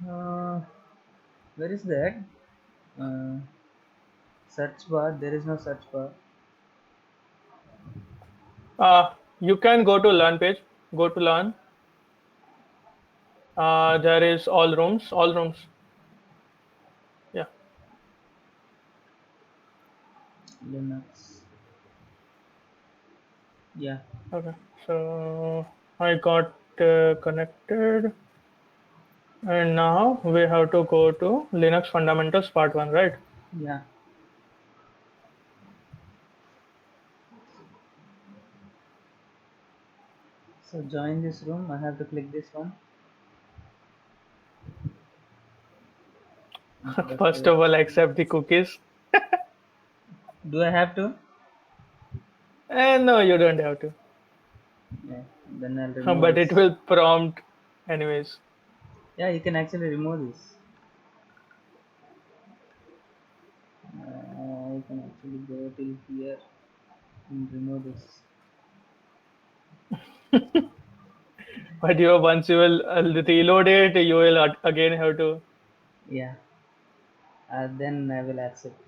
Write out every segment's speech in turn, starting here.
Uh, where is that? Uh, Search bar. There is no search bar. You can go to learn page. Go to learn. There is all rooms. All rooms. Yeah. Linux. Yeah. Okay. So I got connected, and now we have to go to Linux fundamentals part one, right? Yeah. So join this room. I have to click this one. First Introductory of all, experience. accept the cookies. Do I have to? And no, you don't have to. Yeah. Then I'll remove But it this. will prompt anyways. Yeah, you can actually remove this. You can actually go till here and remove this. But once you will reload it, you will again have to. Yeah. Then I will accept.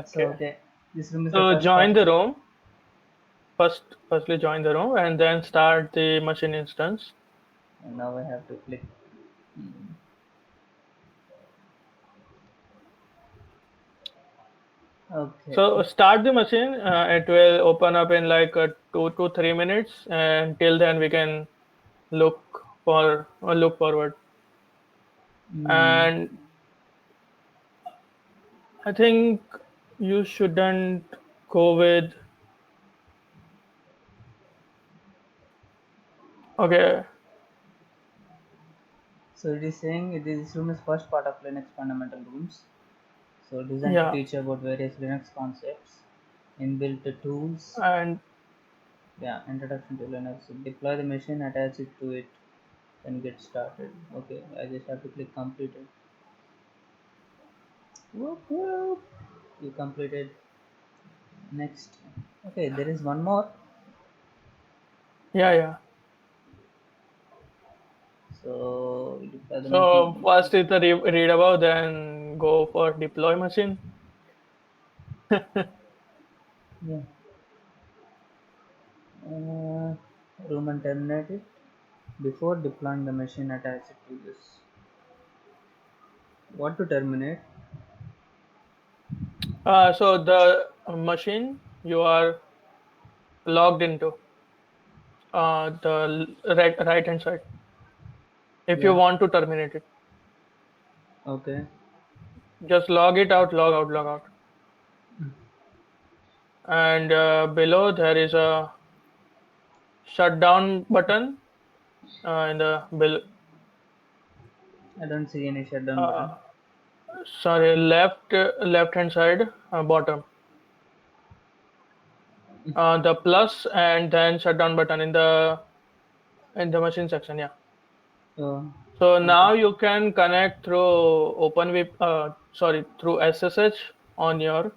So Okay. okay, this room is the So first part. join the room. Firstly join the room and then start the machine instance. And now I have to click. Okay. So start the machine. It will open up in like 2 to 3 minutes, and till then we can look forward. Mm, And I think you shouldn't go with. Okay, so it is saying this room is first part of Linux fundamental rooms. So designed to yeah, teach you about various Linux concepts, inbuilt tools. and Yeah, introduction to Linux. Deploy the machine, attach it to it, then get started. Okay, I just have to click completed. Whoop, whoop. You completed. Next. Okay, there is one more. yeah. So deploy the So machine. first is the read about, then go for deploy machine. Yeah. Room and terminate it. Before deploying the machine, attach it to this. What to terminate? So the machine you are logged into, the right hand side. If you Yeah. want to terminate it, Okay. just log it out, log out, and below there is a shutdown button in the below. I don't see any shutdown Uh, button. sorry, left hand side, bottom. The plus and then shutdown button in the machine section. Yeah. Oh, So okay. now you can connect through through SSH on your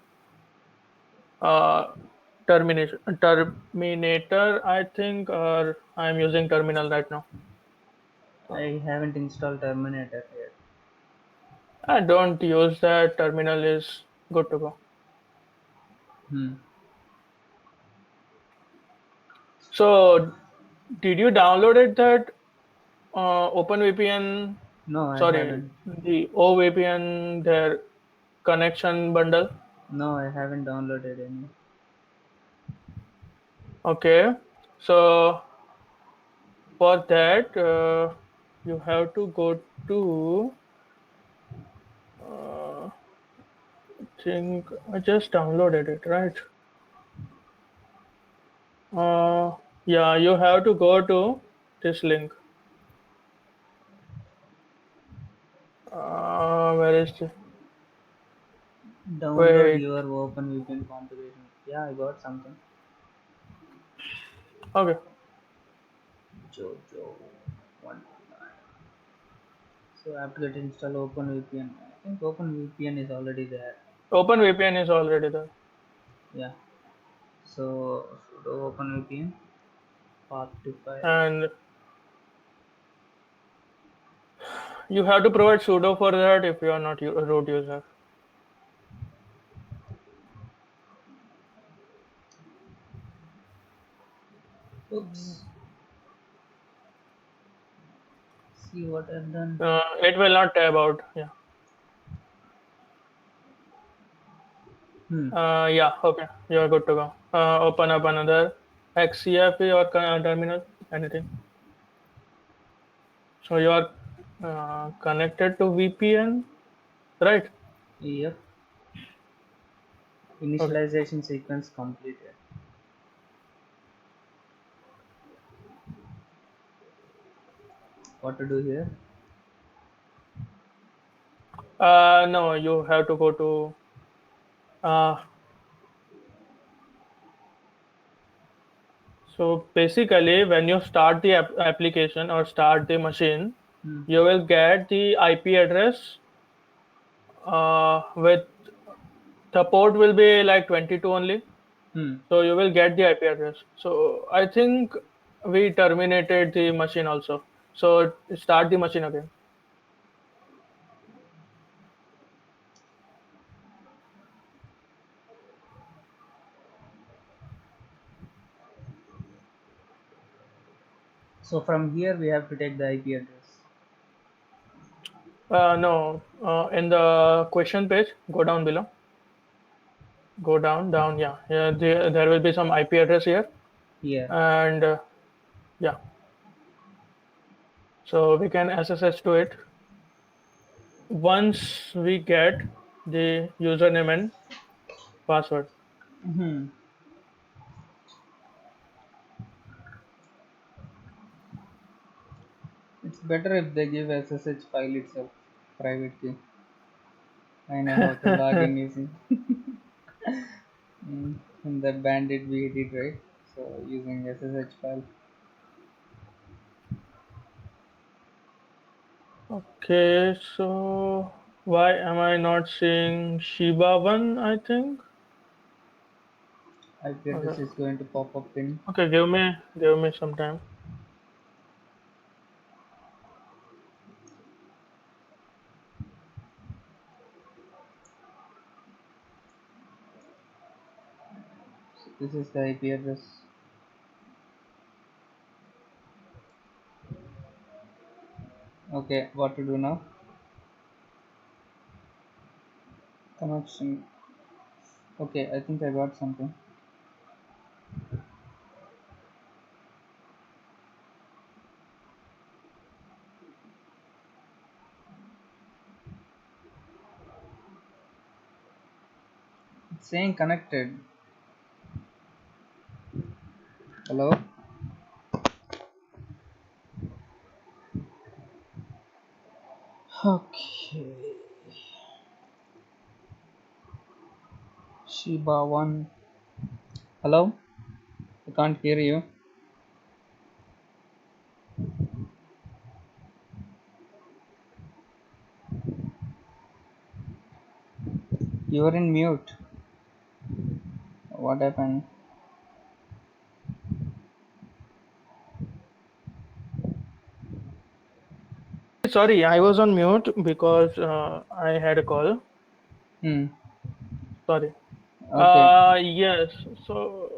uh, terminator, I think, or I'm using terminal right now. So I haven't installed Terminator yet. I don't use that. Terminal is good to go. Hmm. So did you downloaded that OpenVPN? No, I Sorry, haven't. the OVPN, their connection bundle. No, I haven't downloaded any. Okay, so for that you have to go to. I think I just downloaded it, right? Yeah, you have to go to this link. Where is the? Download Wait. your OpenVPN configuration. Yeah, I got something. Okay. Jojo 129. So I have to get install OpenVPN. I think OpenVPN is already there. OpenVPN is already there. Yeah. So sudo OpenVPN path to file. And you have to provide sudo for that if you are not a root user. Oops. See what I've done. It will not tab out. Yeah. Hmm. Yeah. Okay. You are good to go. Open up another XCFE or terminal. Anything. So you are connected to VPN, right? Yep. Okay. Initialization sequence completed. What to do here? No, you have to go to. Uh, so basically, when you start the application or start the machine, Hmm. you will get the IP address with the port will be like 22 only. Hmm. So you will get the IP address. So I think we terminated the machine also. So start the machine again. So from here we have to take the IP address. No, in the question page, go down below. Go down, down. Yeah, yeah. There will be some IP address here, Here. and yeah. So we can SSH to it. Once we get the username and password. Hmm. It's better if they give SSH file itself, private key. I know how to log in using in the bandit we did, right? So using SSH file. Okay, so why am I not seeing Shiba one? I think. IP address Okay. is going to pop up in. Okay, give me some time. So this is the IP address. Okay, what to do now? Connection. Okay, I think I got something. It's saying connected. Hello? Okay. Shiba 1. Hello? I can't hear you. You are in mute. What happened? Sorry, I was on mute because I had a call. Hmm. Sorry. Okay. Yes. So,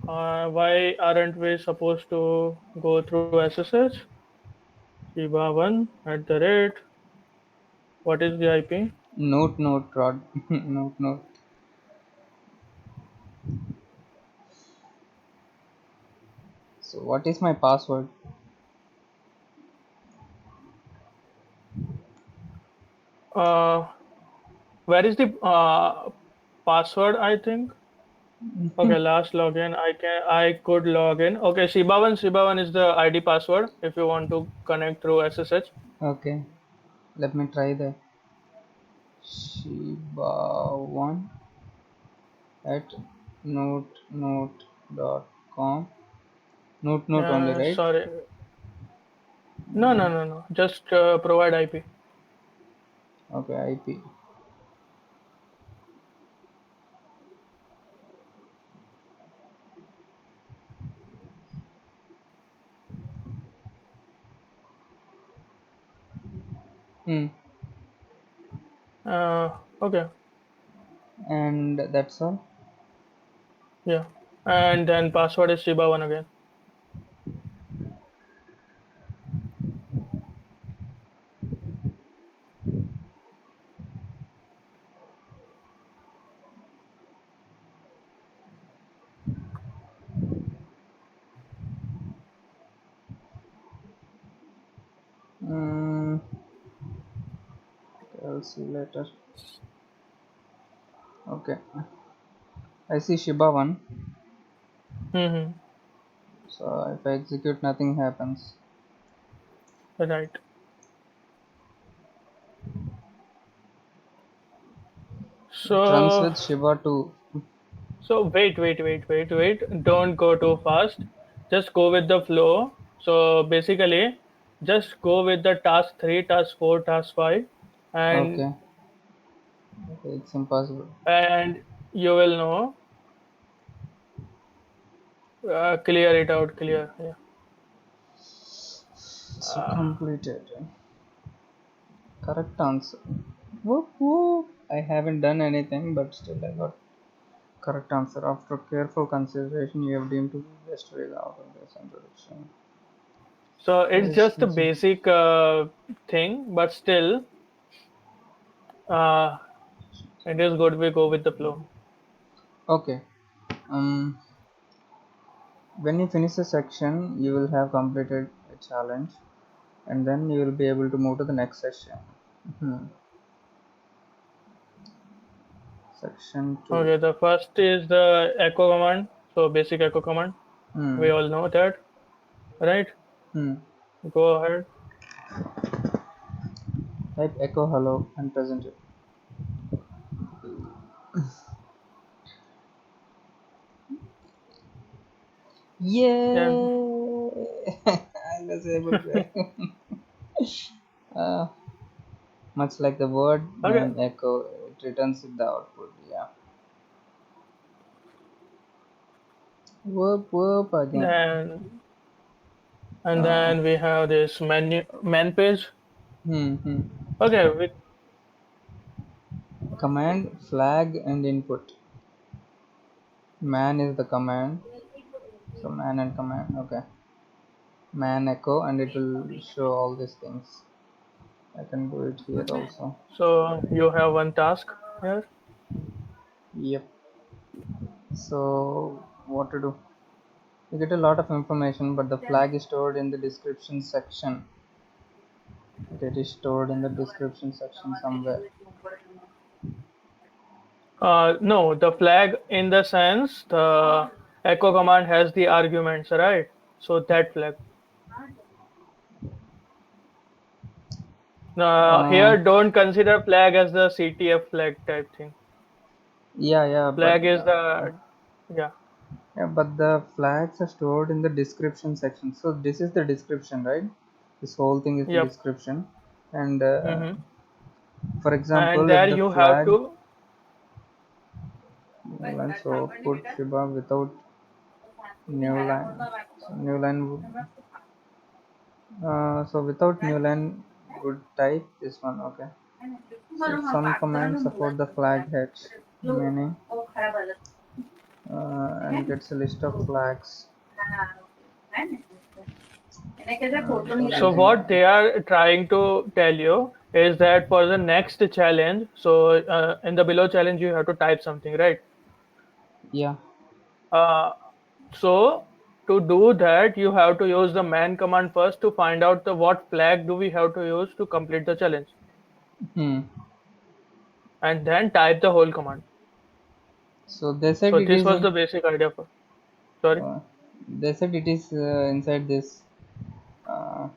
why aren't we supposed to go through SSH? Shiba one at the rate. What is the IP? Note, Rod. Note. So what is my password? Uh, where is the password? I think. Okay, last login. I could log in. Okay, Shiba one is the ID password if you want to connect through SSH. Okay. Let me try the Shiba1 at note.com. Note only, right? Sorry. No, no, no, no. Just provide IP. Okay, IP. Hmm. Okay. And that's all. Yeah. And then password is Shiba one again. Mm, I'll see later. Okay, I see Shiba one. Mm-hmm. So if I execute, nothing happens. Right. It runs So with Shiba two. wait. Don't go too fast. Just go with the flow. So basically, just go with the task 3, task 4, task 5, and Okay, okay, it's impossible. and you will know. Clear it out. Clear. Yeah. So completed. Correct answer. Whoop whoop. I haven't done anything, but still I got correct answer. After careful consideration, you have deemed to be best way out of this introduction. So it's Yes, just a yes. basic thing, but still, uh, it is good we go with the flow. Okay. Um, when you finish a section, you will have completed a challenge, and then you will be able to move to the next section. Hmm. Section 2. Okay, the first is the echo command. So basic echo command. Hmm. We all know that, right? Hmm. Go ahead. Type echo hello and present it. And Yay! I was able to. uh, much like the word okay, name echo, it returns with the output. Yeah. Whoop whoop again. then and Uh, then we have this menu man page. hmm. Okay, with Command, flag, and input. Man is the command. So man and command. Okay. Man echo, and it will show all these things. I can do it here also. so you have one task here. Yep. So what to do? You get a lot of information, but the flag is stored in the description section. It is stored in the description section somewhere. No, the flag in the sense the echo command has the arguments, right? So that flag. Uh, Here don't consider flag as the CTF flag type thing. yeah, yeah, but Flag is the yeah. yeah, but the flags are stored in the description section. So this is the description, right? This whole thing is the Yep. description. And Hmm. for And example, if there the you have flag to new line, so put Shiba without new line. So new line would so without new line would type this one. Okay. So some commands support the flag hex, meaning and gets a list of flags without so using what line. they are trying to tell you is that for the next challenge, so in the below challenge you have to type something, right? Yeah. Uh, so to do that, you have to use the man command first to find out the what flag do we have to use to complete the challenge, Hmm. and then type the whole command. So they said So it this is was the basic idea for. Sorry. uh, inside this uh,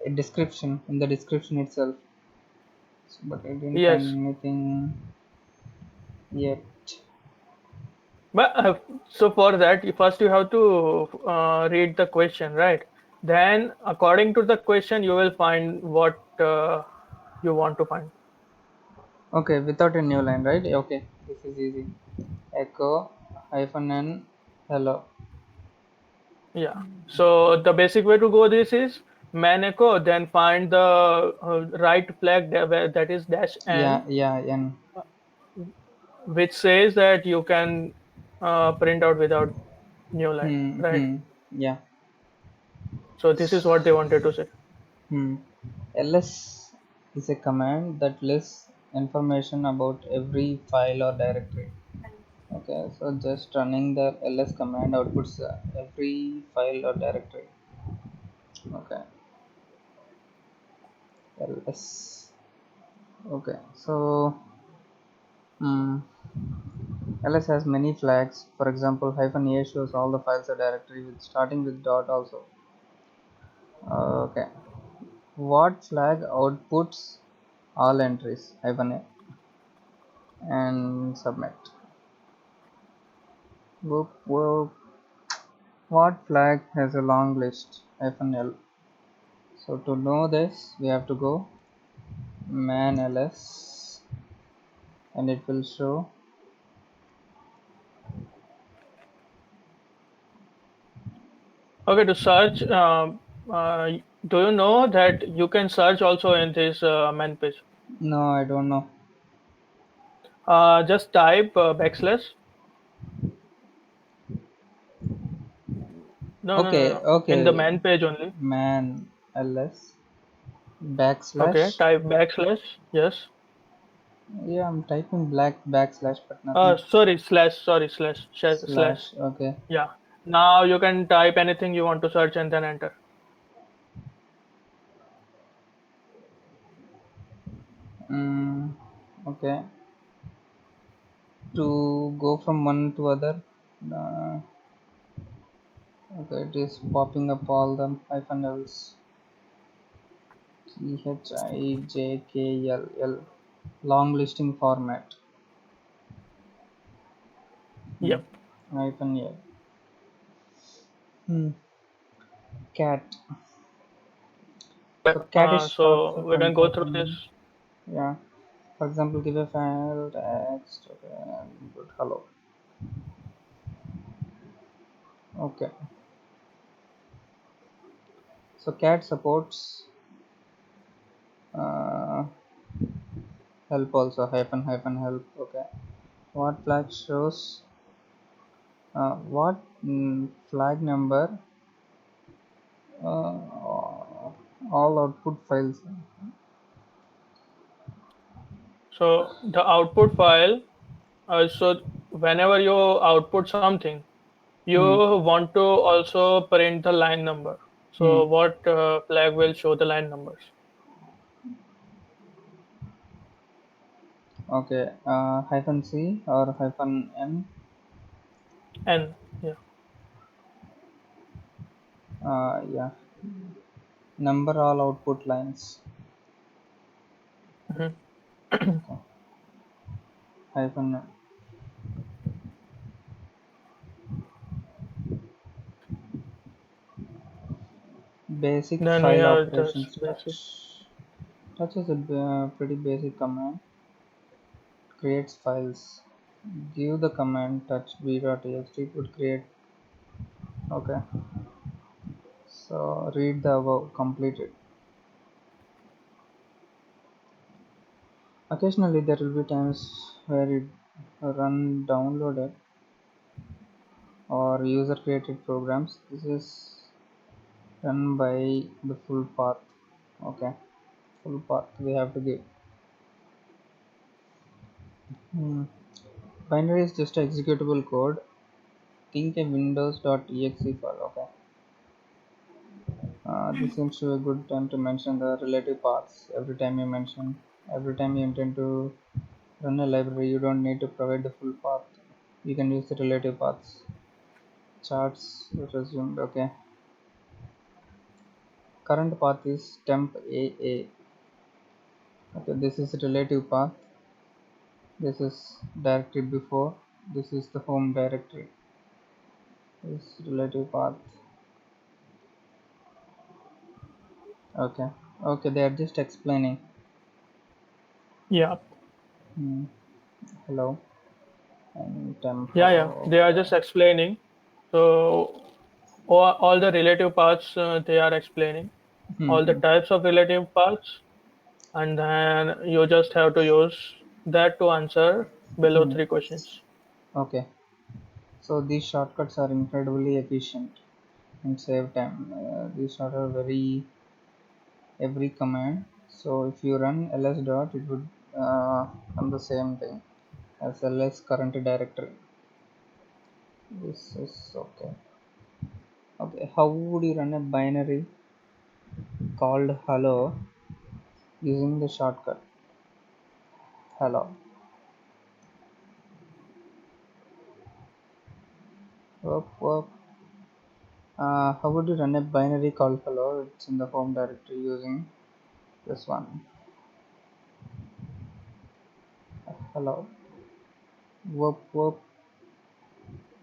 a description in the description itself. So, but I didn't find Yes. anything yet. But so for that, first you have to read the question, right? Then, according to the question, you will find what you want to find. Okay, without a new line, right? Okay, this is easy. Echo hyphen n hello. Yeah. So the basic way to go this is man echo, then find the right flag that is dash Yeah, n, yeah, n. which says that you can print out without new line, right? Hmm. Yeah. So this is what they wanted to say. Hmm. ls is a command that lists information about every file or directory. Okay, so just running the ls command outputs every file or directory. Okay, ls. Okay, so mm, ls has many flags. For example, -a shows all the files or directory with starting with dot also. Okay, what flag outputs all entries? -a and submit. Whoop, whoop. What flag has a long list? -l. So to know this, we have to go man ls, and it will show. Okay, to search, uh, do you know that you can search also in this man page? No, I don't know. Just type backslash. No, no, no, Okay, no. In the okay. man page only. Man ls Okay, backslash. type backslash. Yes. Yeah, I'm typing black backslash, but nothing. Sorry, slash. Sorry, slash. Slash. Okay. Yeah. Now you can type anything you want to search and then enter. Mm, okay. To go from one to other. Uh, okay, it is popping up all the hyphen ls. THIJKLL. Long listing format. Hmm. Yep. Hyphen L. Hmm. Cat. Okay. So cat is short So for we can go through this. hyphen. Yeah. For example, give a file text. Okay. And put hello. Okay. So cat supports uh, help also, hyphen help. Okay. What flag shows what flag number all output files. So the output file. So whenever you output something, you Hmm. want to also print the line number. Hmm. So what flag will show the line numbers? Okay. Hyphen C or hyphen N. N. Yeah. Yeah. Number all output lines. Mhm. Okay. Hyphen N. Basic Then we file have this operations basic. touch. Touch is a pretty basic command. Creates files. Give the command touch b.txt. It would create. Okay. So read the above. Completed. Occasionally there will be times where it run downloaded or user created programs. This is done by the full path. Okay, full path we have to give. Hmm. Binary is just a executable code. Think a windows.exe file. Okay, this seems to be a good time to mention the relative paths. Every time you intend to run a library, you don't need to provide the full path. You can use the relative paths. Charts resumed. Okay, current path is temp AA. Okay, this is relative path. This is directory before. This is the home directory. This relative path. Okay, okay, they are just explaining. Yeah. Hmm. Hello and Yeah, yeah. tempo. They are Okay. just explaining. So all the relative paths they are explaining. all the Hmm. types of relative paths, and then you just have to use that to answer below Hmm. three questions. Okay. So these shortcuts are incredibly efficient and save time. These are very every command. So if you run ls dot, it would run the same thing as ls current directory. This is okay. Okay, how would you run a binary called hello using the shortcut hello? Whoop, whoop. How would you run a binary called hello? It's in the home directory using this one. Hello. Whoop, whoop.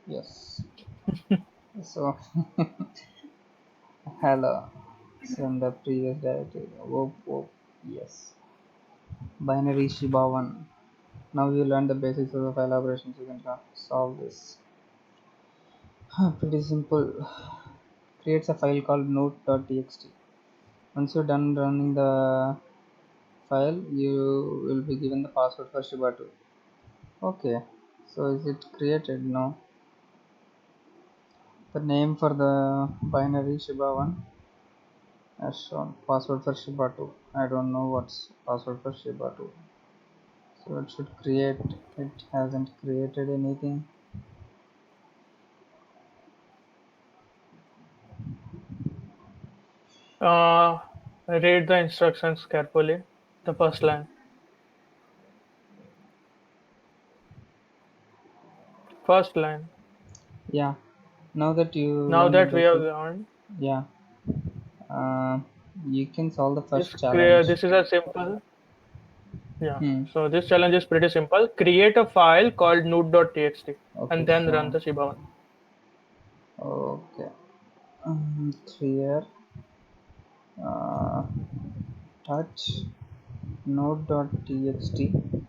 Yes. So hello. So in the previous directory. Whoop, whoop. Yes. Binary Shiba 1. Now you learn the basics of the file operations. You can solve this. Pretty simple. Creates a file called note.txt. Once you're done running the file, you will be given the password for Shiba 2. Okay, so is it created? No. The name for the binary Shiba 1 as shown. Password for Shiba 2. I don't know what's password for Shiba 2. So it should create. It hasn't created anything. Uh, Read the instructions carefully. The first line. First line. Yeah. Now that you Now learn the that we have basic, learned, yeah, uh, you can solve the first challenge. this is a simple. Yeah. Hmm. So this challenge is pretty simple. Create a file called node.txt Okay, and then run so the Shiba one. okay. Clear. Uh, touch node.txt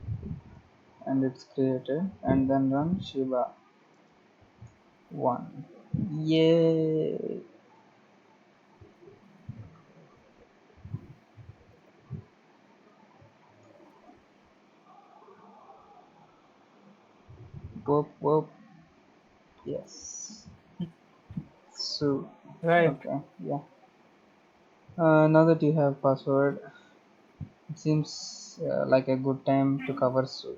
and it's created and then run Shiba 1. Yay! Whoop whoop. Yes. So, Right. okay, yeah. Now that you have password, it seems like a good time to cover Su.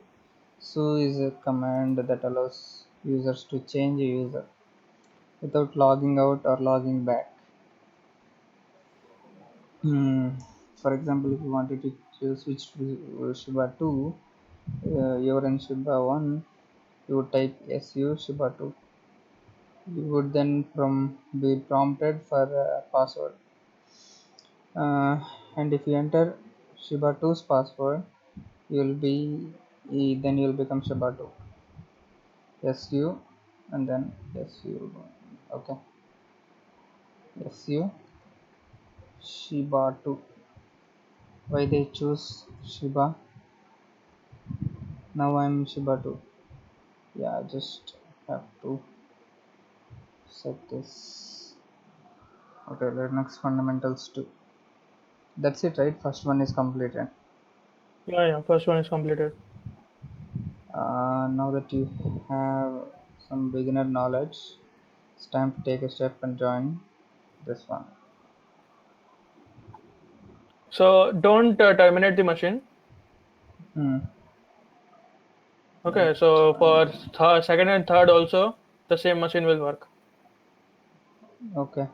Su is a command that allows users to change a user without logging out or logging back. For example, if you wanted to switch to Shiba 2, you're in Shiba 1, you would type SU Shiba 2. You would then be prompted for a password. And if you enter Shiba 2's password, you'll be then you'll become Shiba 2. SU and then SU. Okay, SU Shiba 2. Why they choose Shiba? Now I'm Shiba 2. Yeah, I just have to set this. Okay, Linux fundamentals 2. That's it, right? First one is completed. Yeah, yeah. First one is completed. Now that you have some beginner knowledge, it's time to take a step and join this one. So don't terminate the machine. Hmm. Okay. Right. So for second and third also, the same machine will work. Okay.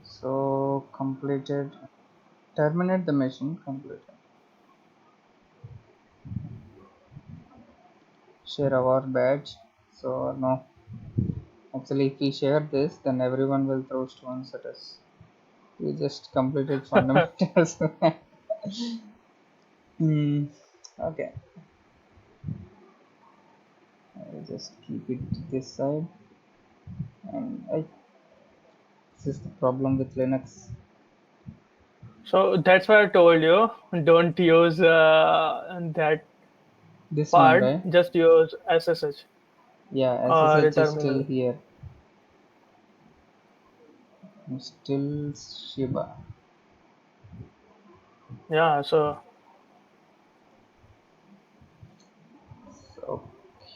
So completed. Terminate the machine. Completed. Share our badge. So no. Actually, if we share this, then everyone will throw stones at us. We just completed fundamentals. Hmm. Okay. I'll just keep it to this side. And this is the problem with Linux. So that's why I told you don't use that This one, part. right? Just use SSH Yeah, or SSH is still terminal. here. Still Shiba. Yeah, so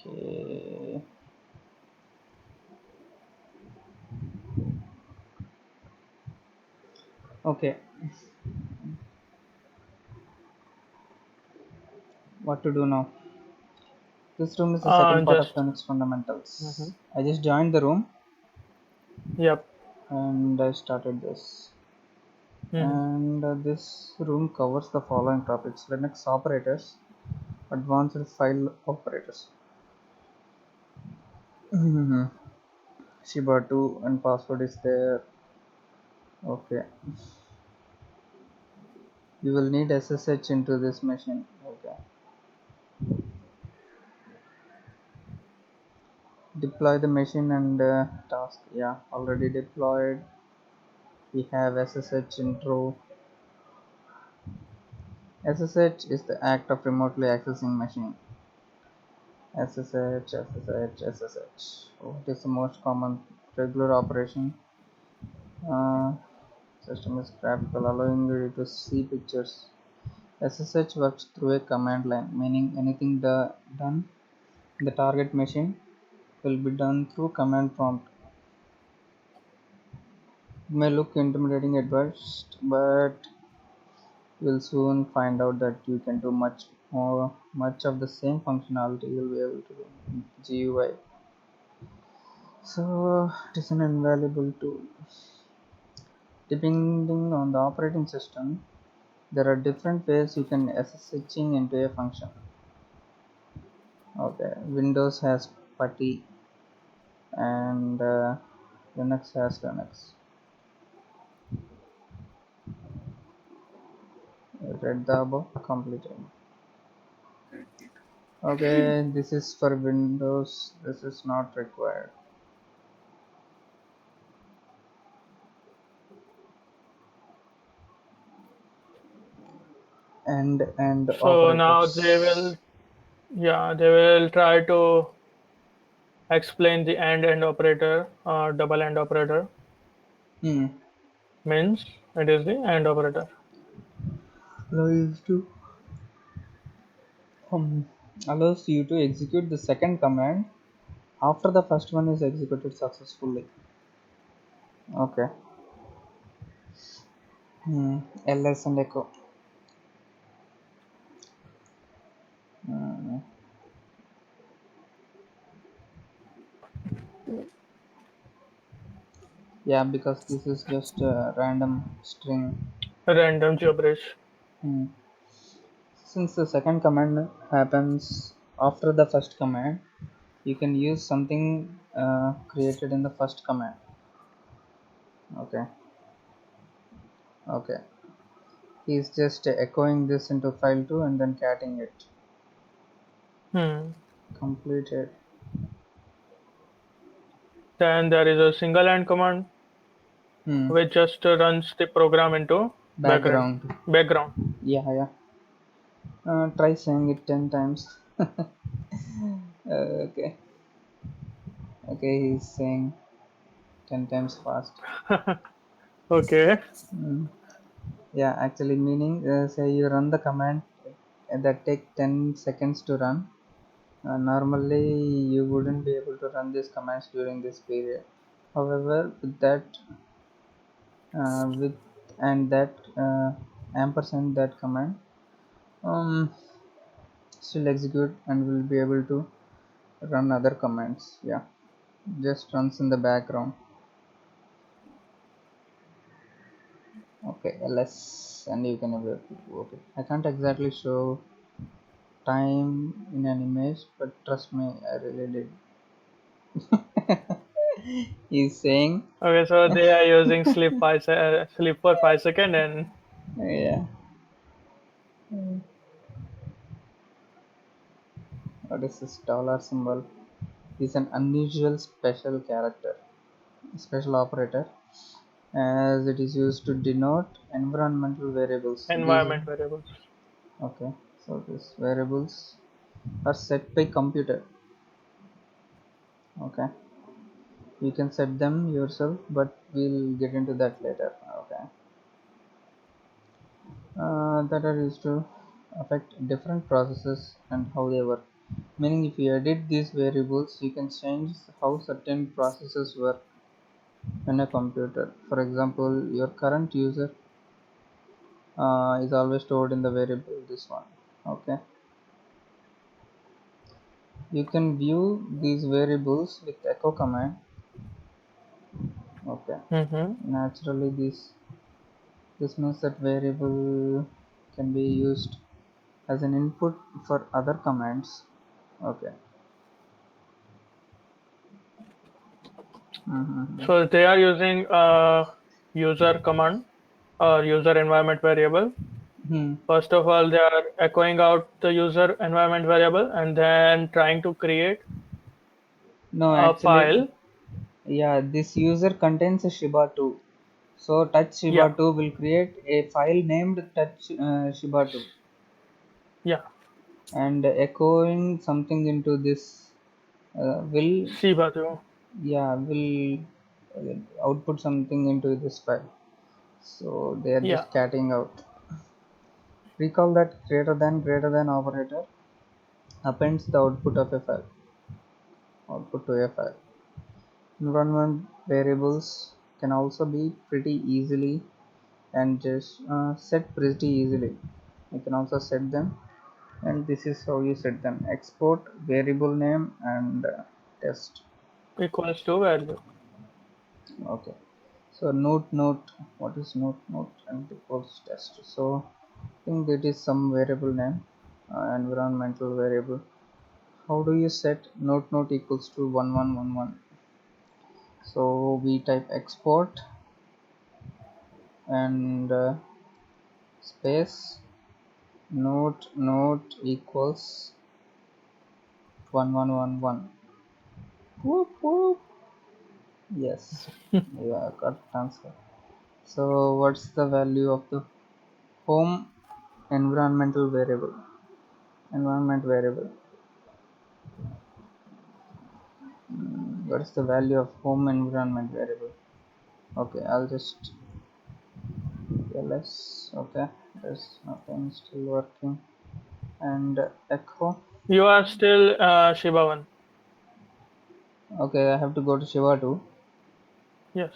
Okay. Okay. What to do now? This room is the second part of just Linux mhm. fundamentals. I just joined the room Yep. and I started this. Mhm. And this room covers the following topics: Linux operators, advanced file operators, Shiba 2 and password is there. Okay, you will need SSH into this machine. Okay, deploy the machine and task. Yeah, already deployed. We have SSH intro. SSH is the act of remotely accessing machine. SSH. What is the most common regular operation? Uh, System is graphical, allowing you to see pictures. SSH works through a command line, meaning anything done in the target machine will be done through command prompt. It may look intimidating at first, but you'll soon find out that you can do much of the same functionality you'll be able to do in GUI. So it is an invaluable tool. Depending on the operating system, there are different ways you can SSHing into a function. Okay, Windows has PuTTY and Linux has Linux. Read the above, completed. Okay, this is for Windows. This is not required. And So now operators. they will try to explain the AND operator, double AND operator Hmm. means it is the AND operator. Allows to um, allows you to execute the second command after the first one is executed successfully. Okay. LS and echo. Hmm. Yeah, because this is just a random string. Random gibberish. Hmm. Since the second command happens after the first command, you can use something created in the first command. Okay. Okay. He's just echoing this into file 2 and then catting it. Hmm. Completed. Then there is a single AND command Hmm. which just runs the program into Background. background. Yeah. Try saying it 10 times. Okay. Okay, he's saying 10 times fast. Okay. Yeah, actually meaning say you run the command that take 10 seconds to run. Normally you wouldn't be able to run these commands during this period. However, with that with and that ampersand that command um, still execute and will be able to run other commands. Yeah, just runs in the background. Okay, ls, and you can okay, I can't exactly show time in an image, but trust me, I really did. He's saying, Okay, so they are using sleep for 5 seconds and yeah, what is this dollar symbol? Is an unusual special operator, as it is used to denote environmental variables. These, environment variables. okay, so these variables are set by computer. Okay, You can set them yourself, but we'll get into that later. Okay. That are used to affect different processes and how they work. Meaning, if you edit these variables, you can change how certain processes work in a computer. For example, your current user is always stored in the variable this one. Okay. You can view these variables with echo command. Okay. Mm-hmm. Naturally, this means that variable can be used as an input for other commands. Okay. Mm-hmm. So they are using a user command or user environment variable. Hmm. First of all, they are echoing out the user environment variable and then trying to create No, a actually, file. yeah, this user contains a Shiba 2. So touch Yeah, Shiba 2 will create a file named touch Shiba 2, yeah, and echoing something into this will, Shiba too. yeah, will output something into this file. So they are Yeah, just catting out. Recall that greater than operator appends the output to a file. Environment variables can also be pretty easily and just set pretty easily. You can also set them, and this is how you set them: export variable name and test. equals to value. Okay, so note, what is note and equals test. So I think that is some variable name, environmental variable. How do you set note equals to 1111? So we type export and space note equals 1111. Whoop whoop. Yes, yeah, correct answer. So what's the value of the home environmental variable? Environment variable. What's the value of home environment variable? Okay, I'll just ls. Okay, there's nothing still working. And echo. You are still Shiba 1. Okay, I have to go to Shiva too. Yes.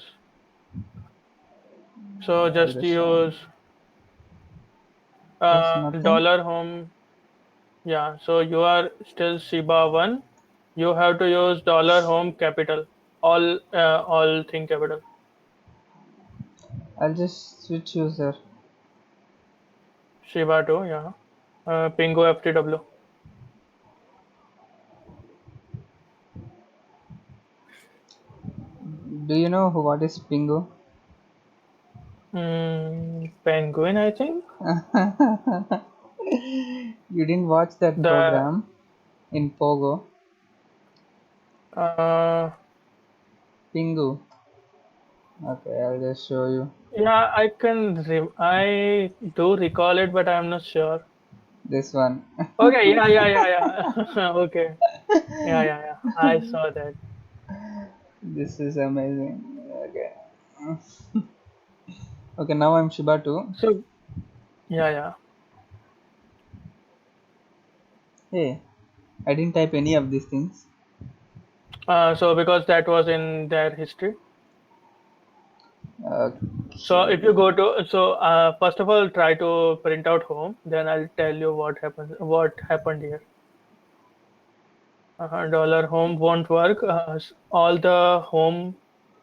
So I'll just just show you. use There's nothing. dollar home. Yeah. So you are still Shiba 1. You have to use dollar home capital. All thing capital. I'll just switch user. Shiba 2. Yeah. Pingo FTW. Do you know what is Pingu? Penguin, I think. You didn't watch that The program in Pogo. uh, Pingu. Okay, I'll just show you yeah, I do recall it, but I'm not sure. this one. Okay, yeah. Okay, yeah. I saw that. This is amazing. Okay. Okay, now I'm Shiba too. So yeah. Hey, I didn't type any of these things. So because that was in their history. So if you Okay. go to first of all try to print out home, then I'll tell you what happened here. Dollar home won't work. All the home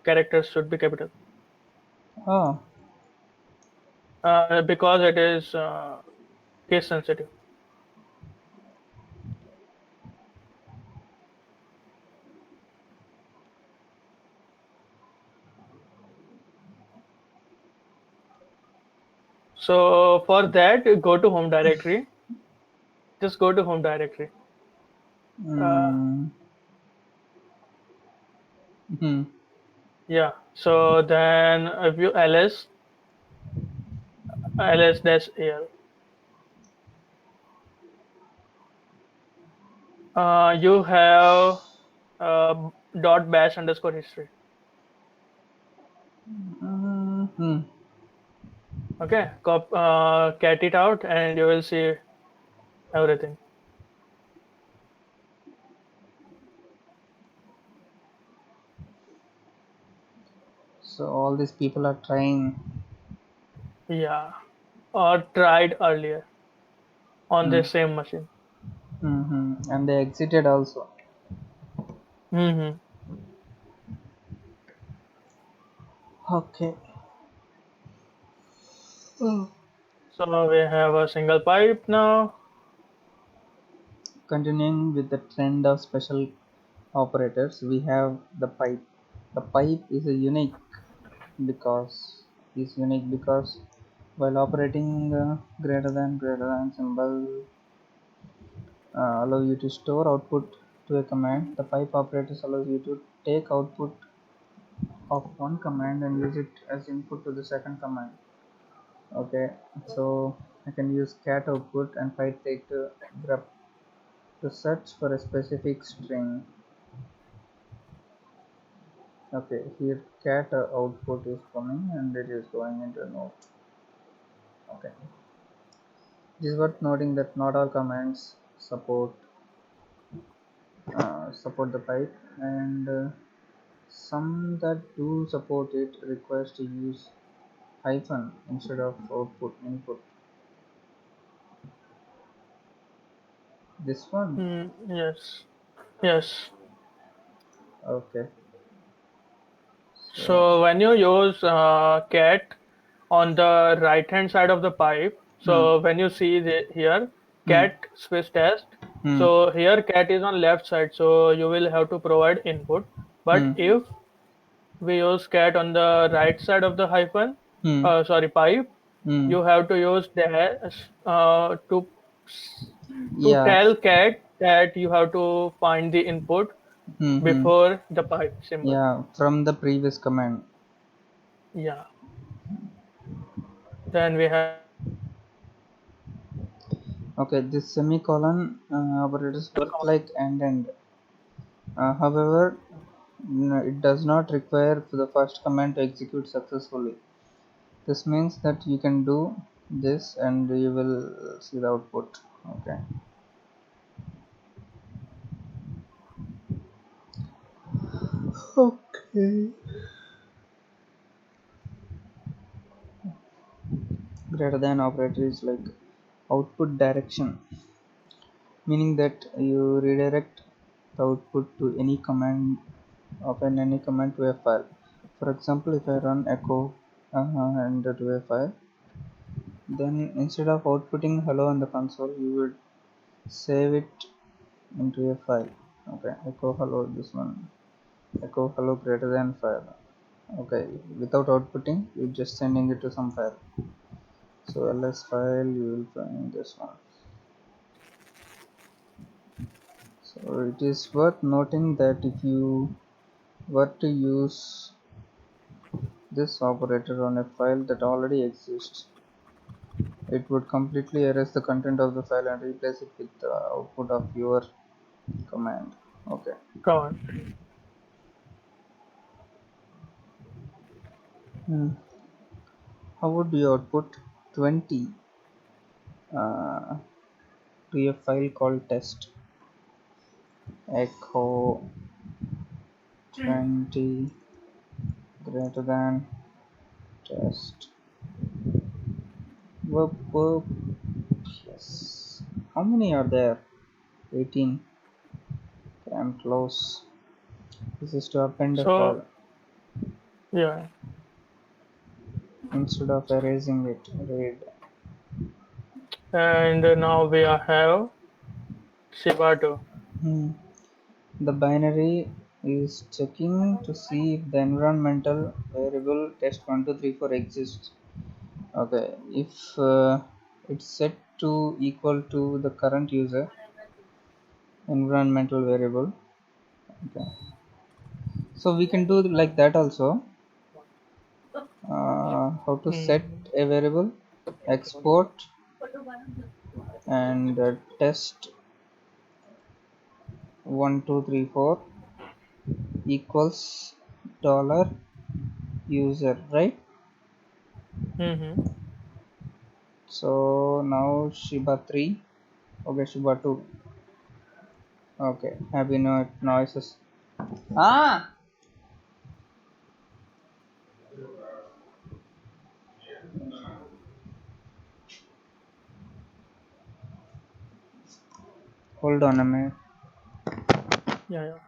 characters should be capital Oh, because it is case sensitive. So for that, go to home directory. Just go to home directory. Uh, mm, hmm. yeah. So then if you ls dash al, you have. dot bash underscore history. Mm-hmm. Okay, cat it out and you will see everything. So all these people are trying. Yeah, or tried earlier on Hmm. the same machine. Mm-hmm. And they exited also. Hmm. Okay. Oh. So we have a single pipe now. Continuing with the trend of special operators, we have the pipe. The pipe is unique because while operating greater than symbol allow you to store output to a command. The pipe operators allows you to take output of one command and use it as input to the second command. Okay, so I can use cat output and pipe take to grep to search for a specific string. Okay, here cat output is coming and it is going into a node. Okay, it is worth noting that not all commands support the pipe, and some that do support it requires to use hyphen instead of output input. This one. Yes, yes. Okay, so. So when you use cat on the right hand side of the pipe, Hmm. so when you see here Hmm. cat space test, Hmm. so here cat is on left side, so you will have to provide input. But Hmm. if we use cat on the right side of the hyphen, Hmm. sorry pipe, Hmm. you have to use dash to Yeah. tell cat that you have to find the input Hmm. Hmm. before the pipe symbol. Yeah. From the previous command. Yeah. Then we have semicolon. Okay. This semicolon operators work like and. However, it does not require for the first command to execute successfully. This means that you can do this and you will see the output. Okay. Okay. Greater than operator is like output direction, meaning that you redirect the output to any command of any command to a file. For example, if I run echo and to a file, then instead of outputting hello on the console, you would save it into a file. Okay, echo hello, this one, echo hello greater than file. Okay, without outputting, you're just sending it to some file. So ls file, you will find this one. So it is worth noting that if you were to use this operator on a file that already exists, it would completely erase the content of the file and replace it with the output of your command. Okay. command. Hmm. How would you output 20 uh, to a file called test? Echo 20 greater than test. Whoop, whoop. Yes. How many are there? 18. Okay, I'm close. This is to append a So file yeah, instead of erasing it. Read. and now have Shibato. Hmm. The binary is checking to see if the environmental variable test1234 exists. Okay, if it's set to equal to the current user environmental variable. Okay, so we can do like that also. How to set Hmm. a variable, export and test 1234. equals dollar user, right? Mm-hmm. So now Shiba 3, okay, Shiba 2, okay, happy noises. Ah, hold on a minute. Yeah, yeah.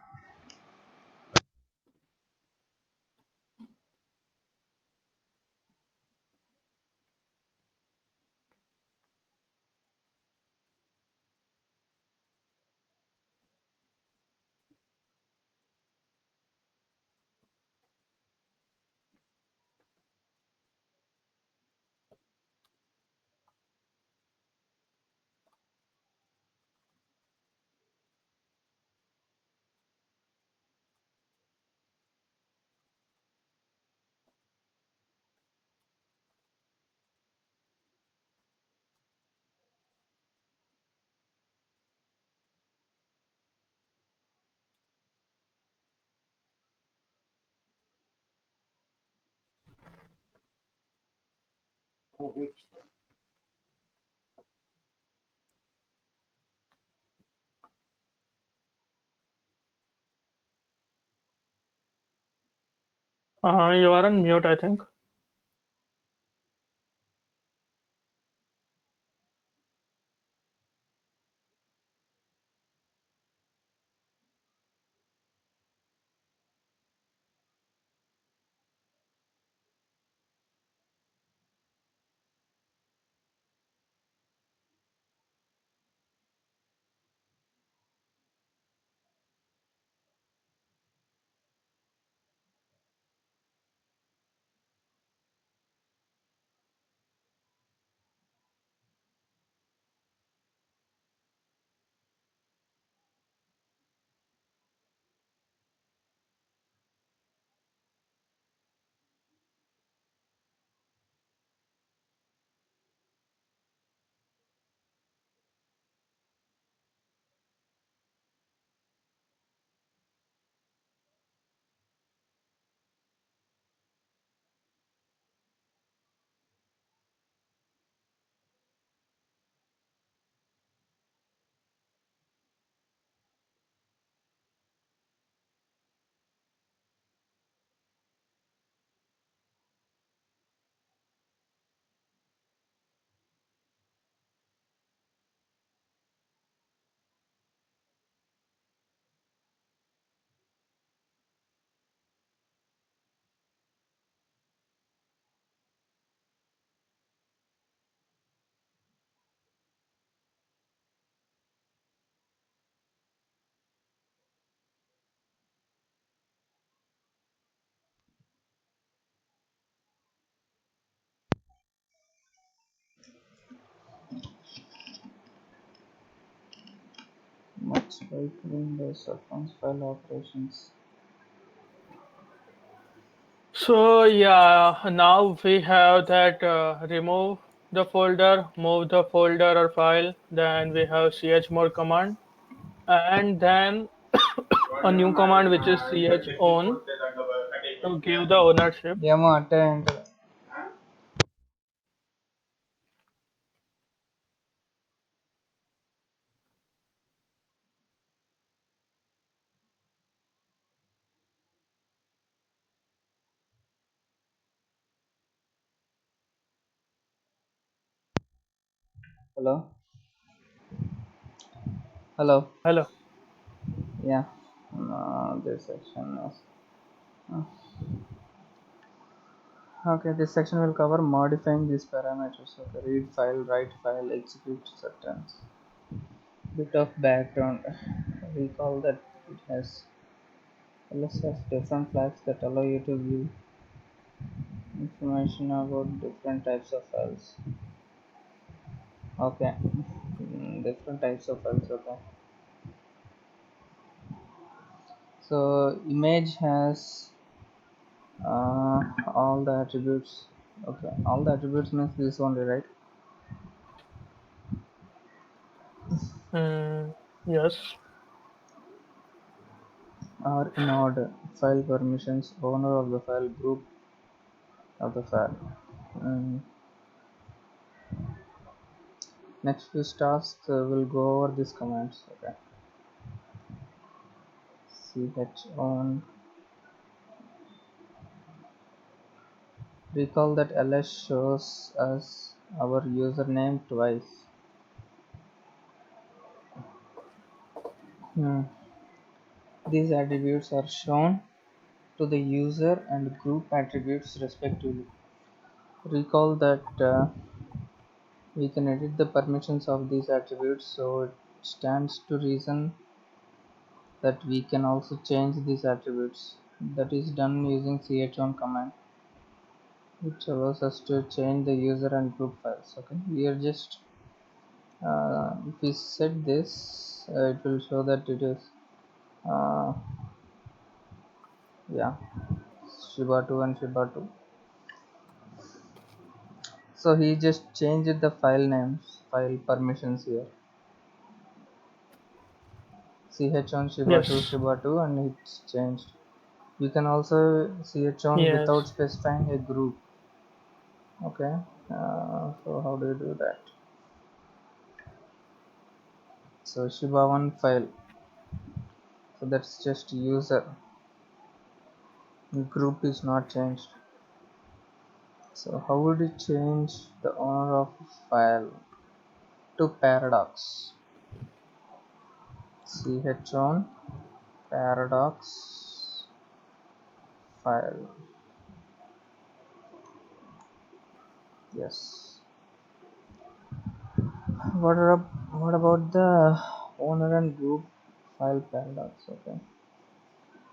You are on mute, I think. Much like Windows advanced file operations. So yeah, now we have that remove the folder, move the folder or file. Then we have chmod command, and then a new command which is chown to give the ownership. Yama attend. Hello? Hello? Hello. Yeah. This section is. uh, Okay, this section will cover modifying these parameters. Okay, read file, write file, execute sentence. Bit of background. Recall that it has a list of different flags that allow you to view information about different types of files. Okay, different types of files. Okay, so image has all the attributes. Okay, all the attributes means this only, right? Mm, yes. are in order. File permissions, owner of the file, group of the file. And next few tasks will go over these commands. Okay. Ch on. Recall that ls shows us our username twice. Hmm. These attributes are shown to the user and group attributes respectively. Recall that we can edit the permissions of these attributes, so it stands to reason that we can also change these attributes. That is done using chown command, which allows us to change the user and group files. Okay, we are just if we set this, it will show that it is uh, yeah, shiba 2 and shiba 2. So he just changed the file names, file permissions here. Ch on Yes. shiba 2 and it's changed. You can also ch on without Yes. specifying a group. Okay, so how do you do that? So shiba 1 file, so that's just user, group is not changed. So how would you change the owner of file to paradox? Ch on paradox file. Yes. What about the owner and group file paradox? Okay.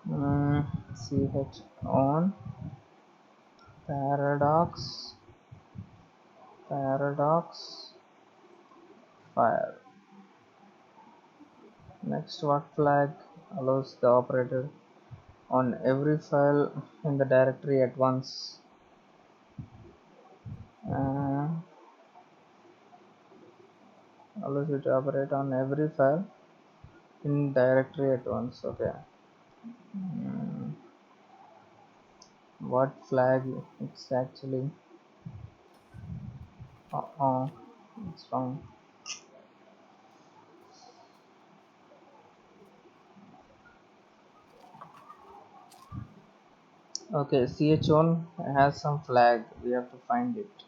Ch on paradox paradox file. Next, what flag allows the operator on every file in the directory at once? Uh, allows you to operate on every file in directory at once. Okay. Mm, what flag? It's actually it's wrong. Okay, ch1 has some flag. We have to find it.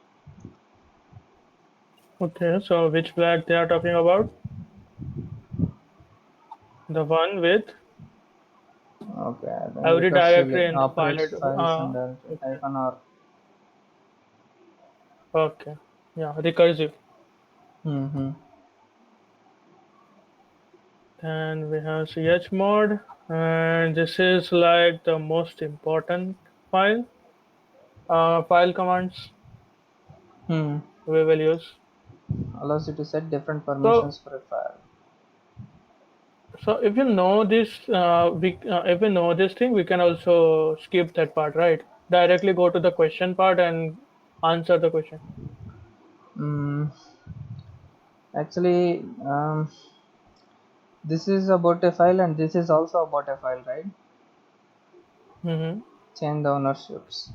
Okay. So which flag they are talking about? The one with Okay, then every recursively directory in the file. operates files and directory Okay. hyphen r. Okay. Yeah. Recursive. Mm-hmm. Then we have chmod, and this is like the most important file file commands Hmm. we will use. Allows you to set different So permissions for a file. so if you know this, if we know this thing, we can also skip that part, right? Directly go to the question part and answer the question. Mm, actually, this is about a file and this is also about a file, right? Mm-hmm. Change the ownerships.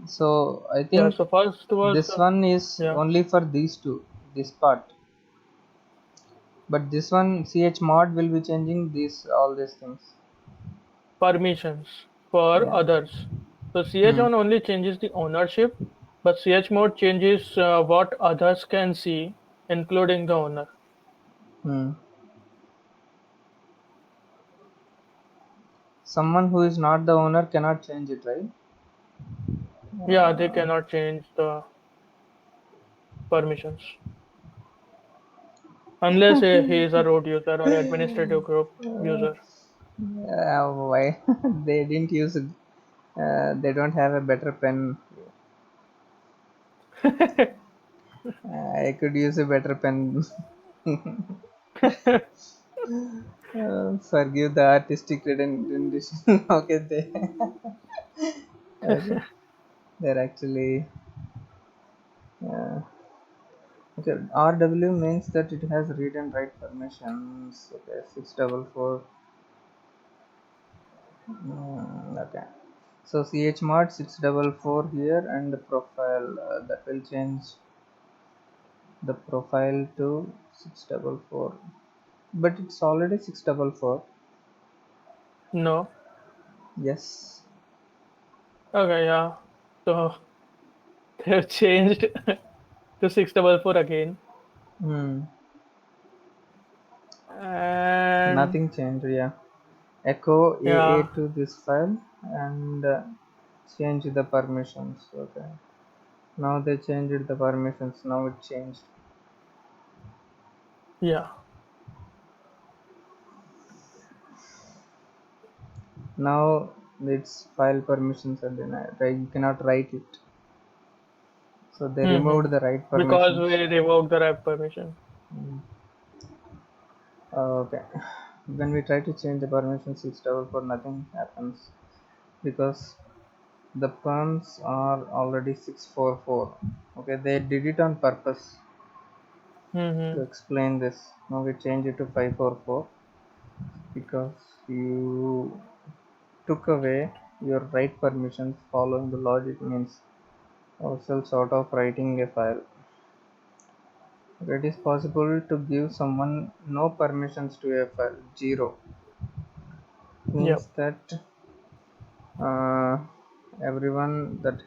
So I Yeah. think So first was this one is yeah, only for these two, this part. But this one, chmod will be changing these all these things. permissions for Yeah. others. So Hmm. chon only changes the ownership, but chmod changes what others can see, including the owner. Hmm. Someone who is not the owner cannot change it, right? Yeah, they cannot change the permissions unless he is a root user or administrative group user. Why they didn't use it? They don't have a better pen. I could use a better pen. Forgive the artistic rendition. Okay, okay, they're actually uh, okay. RW means that it has read and write permissions. Okay, 644. Okay. So chmod 644 here, and the profile that will change the profile to 644. But it's already 644. No. Yes. Okay, yeah. So they've changed to 644 again. Hmm. And Nothing changed. Yeah. Echo AA yeah, to this file and change the permissions. Okay. Now they changed the permissions. Now it changed. yeah. Now its file permissions are denied. Right? You cannot write it. So they Hmm. removed the write Because permissions. we revoked the wrap permission. Okay. When we try to change the permissions, it's double for nothing happens because the perms are already 644. Okay, they did it on purpose to Hmm. explain this. Now we change it to 544 because you took away your write permissions following the logic means ourselves out of writing a file. It is possible to give someone no permissions to a file. Zero means Yep. that uh, everyone that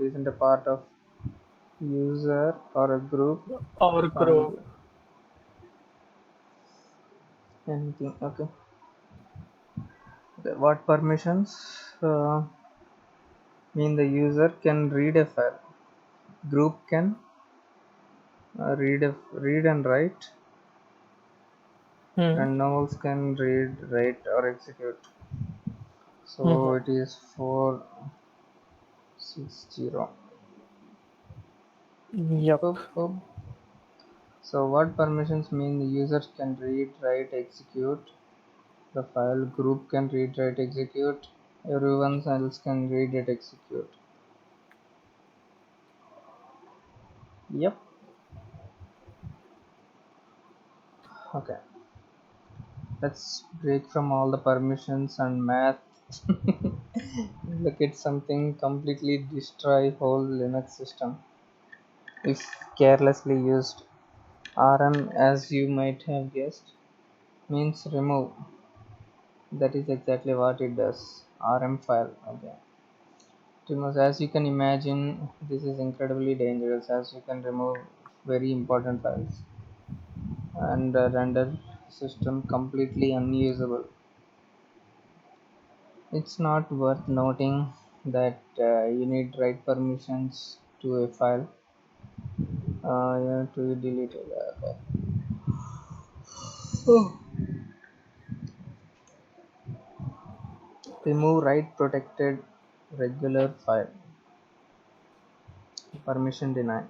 isn't a part of user or a group Or can't group. do anything. Okay. What permissions mean the user can read a file, group can read and write, Hmm. and no one can read, write, or execute. So Hmm. it is 460. Yep. Boop, boop. So what permissions mean the users can read, write, execute the file, group can read, write, execute, everyone else can read it, execute. Yep. Okay. Let's break from all the permissions and math. Look at something completely destroy whole Linux system if carelessly used. RM, as you might have guessed, means remove. That is exactly what it does. RM file. Okay. Removes, as you can imagine, this is incredibly dangerous as you can remove very important files and render system completely unusable. It's not worth noting that you need write permissions to a file. You have to delete it. Okay. Oh. Remove write protected regular file. Permission deny.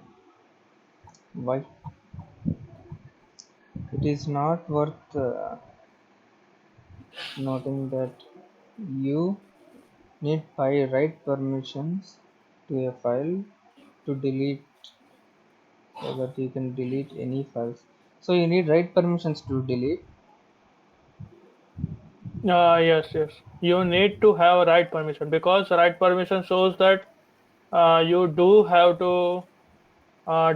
Why? It is not worth noting that you need five write permissions to a file to delete so that you can delete any files. So you need write permissions to delete. Yes, yes. You need to have right permission because right permission shows that you do have to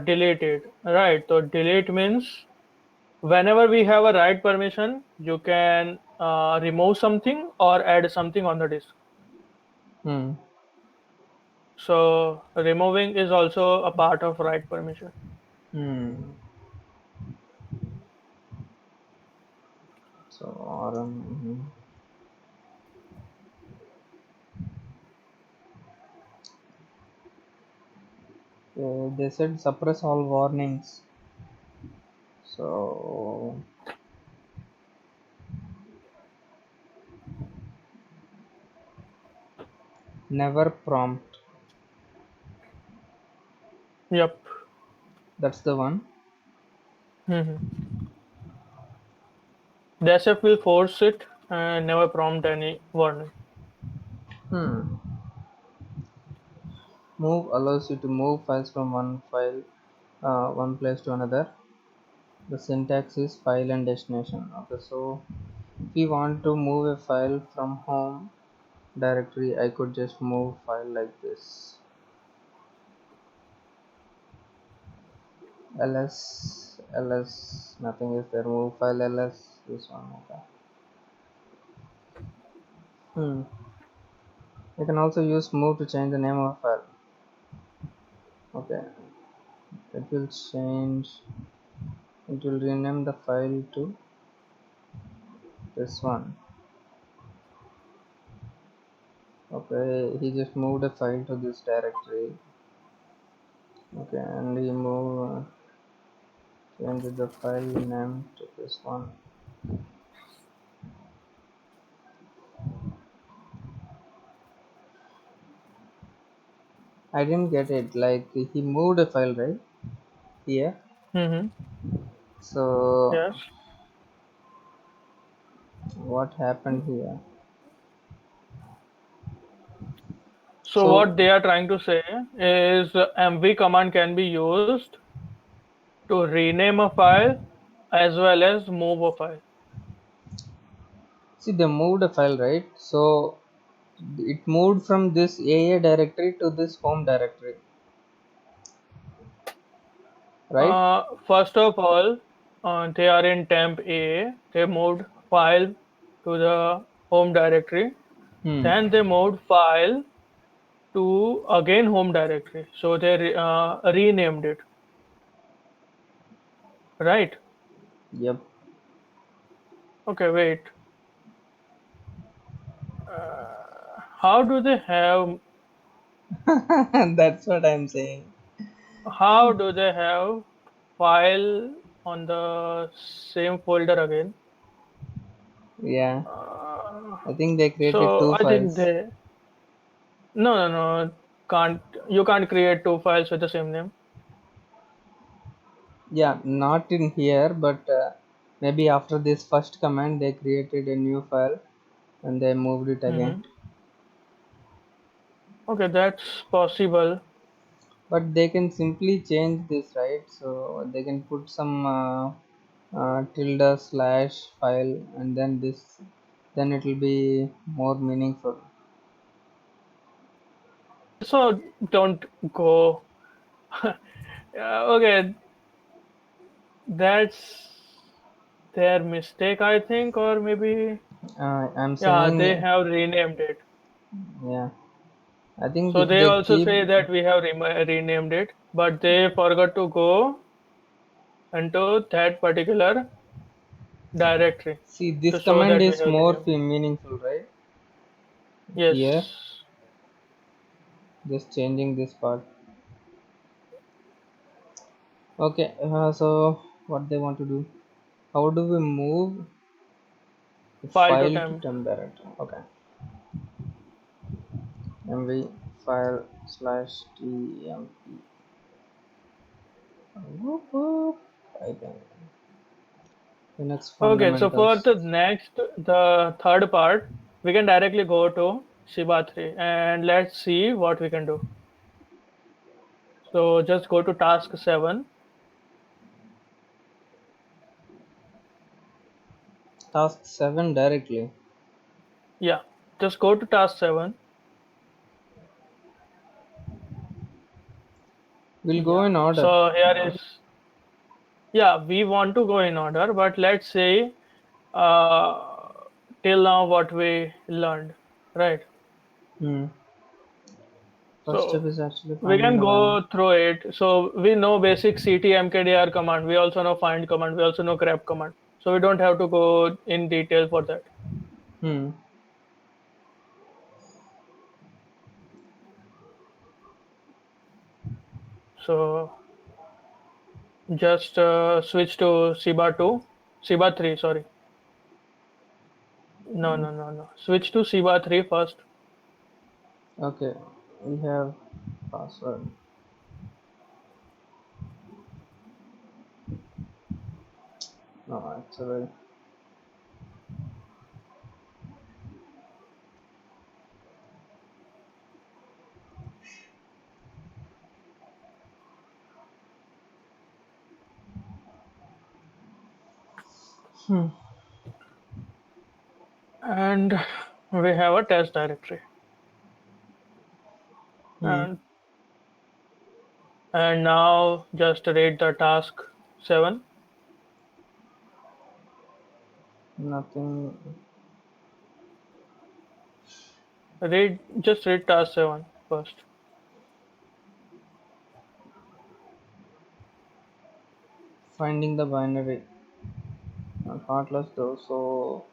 delete it. Right. So delete means whenever we have a right permission, you can remove something or add something on the disk. Hmm. So removing is also a part of right permission. Hmm. So they said suppress all warnings. So never prompt. Yep. That's the one. Hmm. The SF will force it and never prompt any warning. Hmm. Move allows you to move files from one place to another. The syntax is file and destination. Okay, so If we want to move a file from home directory, I could just move file like this. ls nothing is there. Move file ls, this one. Okay. Hmm. You can also use move to change the name of a file. Okay, it will change, it will rename the file to this one. Okay, he just moved a file to this directory. Okay, and he changed the file name to this one. I didn't get it. Like he moved a file right here. Mm-hmm. So Yes. what happened here? So what So they are trying to say is mv command can be used to rename a file as well as move a file. see, they moved a file right. So it moved from this AA directory to this home directory, right? First of all, they are in temp A. They moved file to the home directory. Hmm. Then they moved file to again home directory. So they renamed it, right? Yep. Okay, wait. How do they have? That's what I'm saying. How do they have file on the same folder again? Yeah. Uh, I think they created so two I think files. they no, can't, you can't create two files with the same name. Yeah, not in here, but maybe after this first command, they created a new file and they moved it again. Hmm. Okay, that's possible. But they can simply change this, right? So they can put some tilde slash file and then this, then it will be more meaningful. So don't go. Yeah, okay, that's their mistake, I think, or maybe I'm yeah, they saying, have renamed it. yeah, I think So if they they also keep, say that we have renamed it, but they forgot to go into that particular directory see, this to show command that we is have more renamed it. meaningful, right? Here, Yes. just changing this part. Okay, so what they want to do? How do we move the File to file to temp. temp directory? Okay, mv file slash tmp. Whoop, whoop. Typing Linux Okay, so for fundamentals. the next, the third part, we can directly go to Shiba 3 and let's see what we can do. So just go to task 7. Task 7 directly. Yeah, just go to task 7. We'll go Yeah, in order. so here is, yeah, we want to go in order, but let's say uh, till now what we learned, right? Hmm. First step So is actually we finding can the line. go through it. So we know basic ctmkdir command. We also know find command. We also know grep command. So we don't have to go in detail for that. Hmm. So just switch to Siba 2, Siba 3. Sorry, no. Switch to Siba 3 first. Okay, we have password. No, actually. Hmm. and we have a test directory. Hmm. And now just read the task 7. Nothing. Just read task 7 first. Finding the binary. Heartless though, so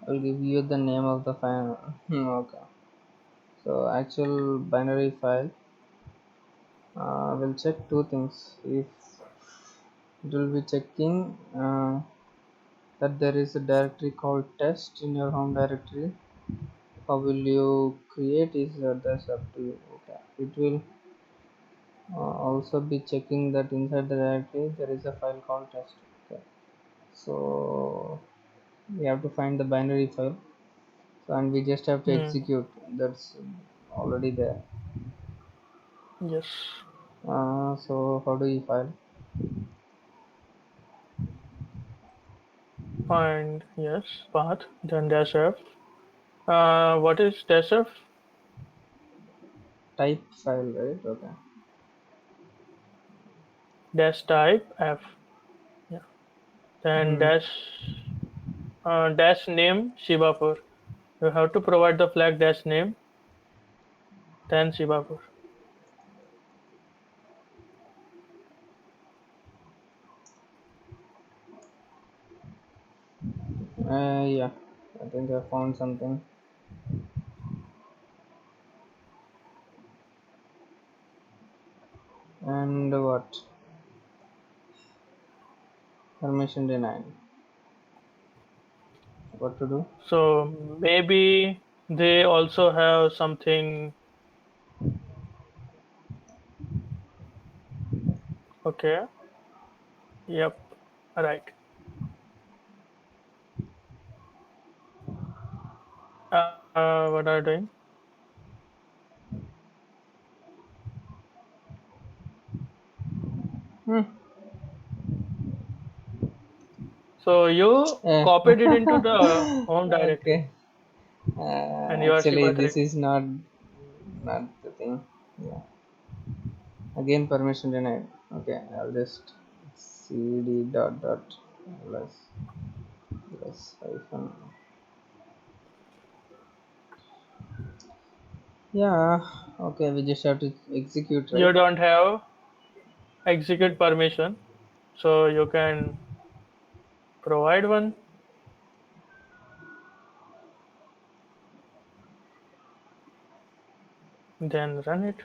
I'll give you the name of the file. Okay. So actual binary file will check two things. If it will be checking that there is a directory called test in your home directory. How will you create is that's up to you. Okay. It will also be checking that inside the directory there is a file called test. Okay. So we have to find the binary file. So and we just have to Hmm. execute. That's already there. Yes. So how do you file? Find, yes, path, then dash f. What is dash f? Type file, right? Okay. Dash type f. Yeah. Then Hmm. dash name Shibapur. You have to provide the flag dash name, then Shibapur. Yeah, I think I found something. And what? Permission denied. What to do? So maybe they also have something. Okay. Yep. Right. What are you doing? Hmm. So you Eh. copied it into the home directory Okay. and you are Actually, Shiba 3. this is not the thing. Yeah. Again, permission denied. Okay, I'll just cd dot less hyphen. Yeah. Okay, we just have to execute, right? You don't have execute permission, so you can provide one, then run it.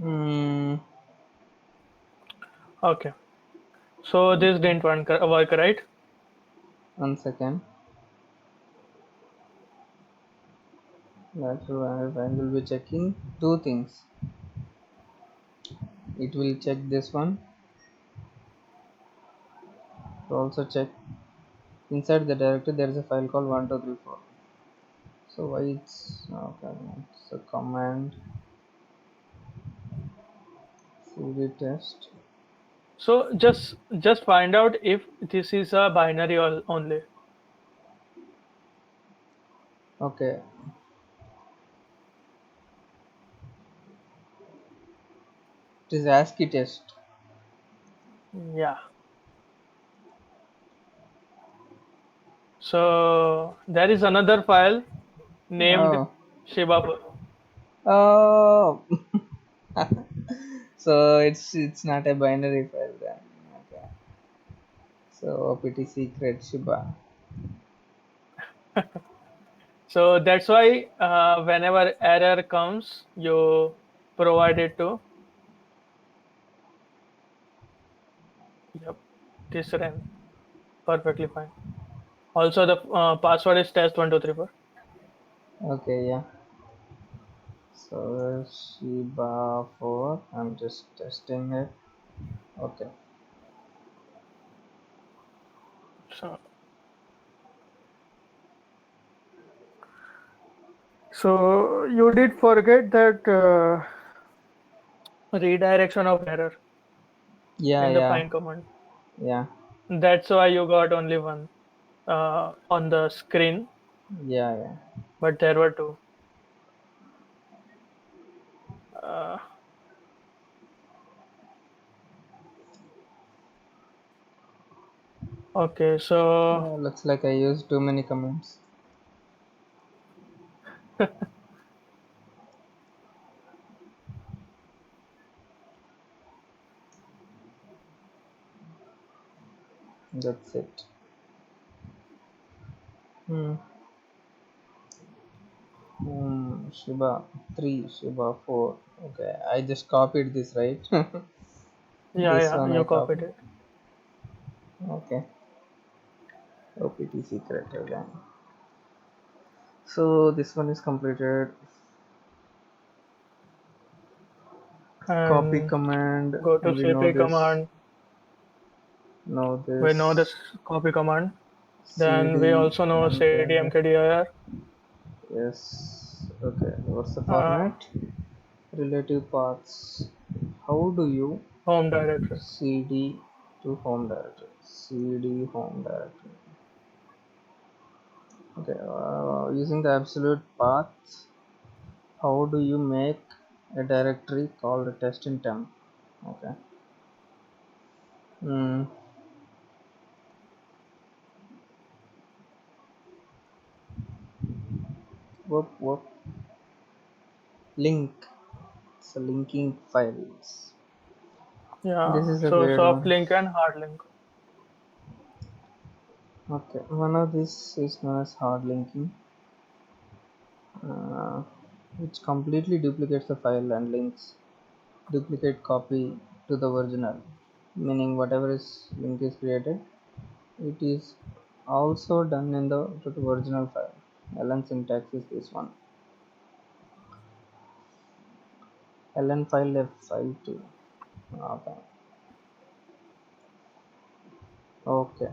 Hmm. Okay. So this Okay. didn't work, right? 1 second. Lateral and will be checking two things. It will check this one. To also check inside the directory there is a file called 1234. So why it's okay? It's a command cd test. So just find out if this is a binary only. Okay, it is ASCII test. Yeah. So there is another file named Oh, Shibapur. oh. So it's not a binary file then. Okay. So opt secret Shiba. So that's why whenever error comes, you provide it to. Yep. This ran perfectly fine. Also, the password is test1234. Okay, yeah. So Shiba 4. I'm just testing it. Okay. So, so you did forget that redirection of error. Yeah, in the yeah, find command. yeah, That's why you got only one on the screen, yeah, yeah. but there were two. Uh, okay, so Looks like I used too many commands. That's it. Hmm. Shiba 3, Shiba 4. Okay, I just copied this, right? yeah, This yeah, one I you copied copied. it. Okay, OPT secret again. So this one is completed. Copy And command, go to we know cp this. command. Know We know this. this copy command. Then we CD also know mkdir. cdmkdir, Yes. Okay. What's the uh, format? Relative paths. How do you home directory. cd to home directory? Cd home directory. Okay. Using the absolute path, how do you make a directory called test in temp? Okay. Hmm. Whoop whoop. Link. So linking files. This Yeah, is a so weird soft one. link and hard link. Okay, one of these is known as hard linking, uh, which completely duplicates the file and links duplicate copy to the original, meaning whatever is link is created, it is also done in the to the original file. ln syntax is this one. ln file f file 2. Okay. Okay.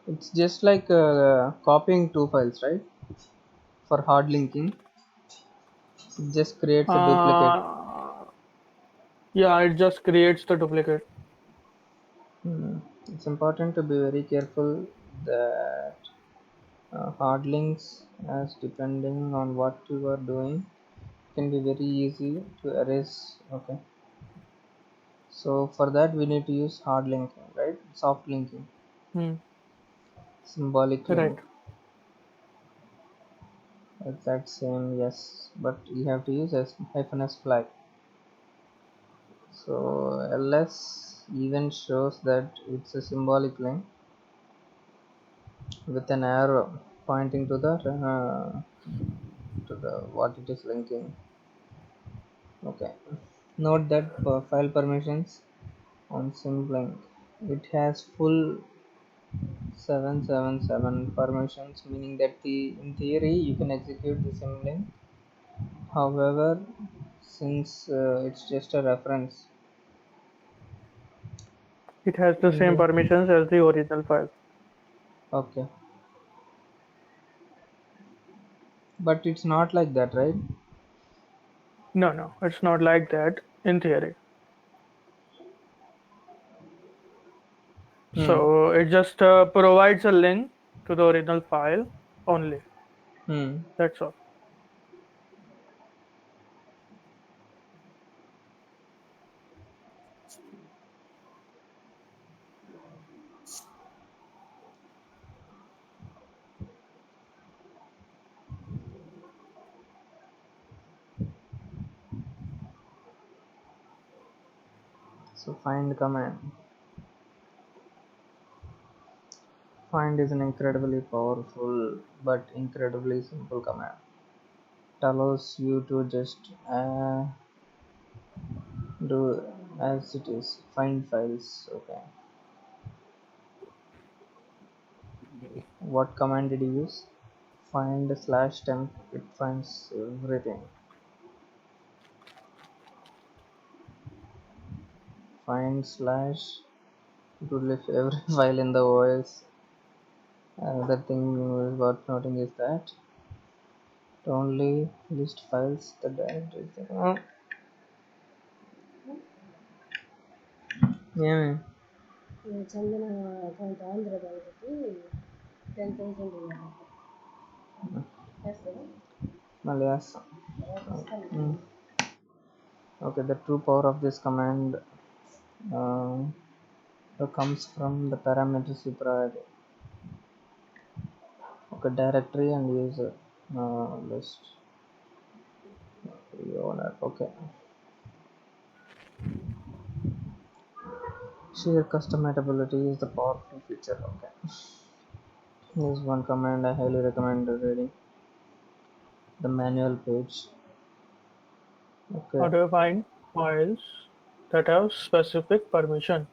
It's just like copying two files, right? For hard linking, it just creates a duplicate. Uh, yeah, it just creates the duplicate. Hmm. It's important to be very careful that hard links, as depending on what you are doing, can be very easy to erase. Okay, so for that we need to use hard linking, right? Soft linking, Hmm. symbolic Right. link, exact same, yes, but you have to use as hyphen s flag. So ls even shows that it's a symbolic link with an arrow pointing to the what it is linking. Okay. Note that file permissions on Symlink. It has full 777 permissions, meaning that in theory you can execute the Symlink. However, since it's just a reference, It has the you same have, permissions as the original file. okay, but it's not like that, right? No, no, it's not like that in theory. Hmm. So it just provides a link to the original file only. Hmm. That's all. So find command. Find is an incredibly powerful but incredibly simple command. It allows you to just do as it is. Find files. Okay. What command did you use? Find slash temp. It finds everything. Find slash. It would list every file in the OS. Another thing worth noting is that it only list files the directories. ఏమి చందన account Andhra బ్యాంక్కి 10,000 ఇవ్వాలంట వేస్తావా మళ్ళీ వేస్తాం. రేపు వస్తాను Mm. Okay, the true power of this command comes from the parameters you provide. Okay, directory and user list. Owner. Okay. Sheer customizability is the powerful feature. Okay. Here's one command I highly recommend reading. The manual page. How Okay. do you find files that have specific permission?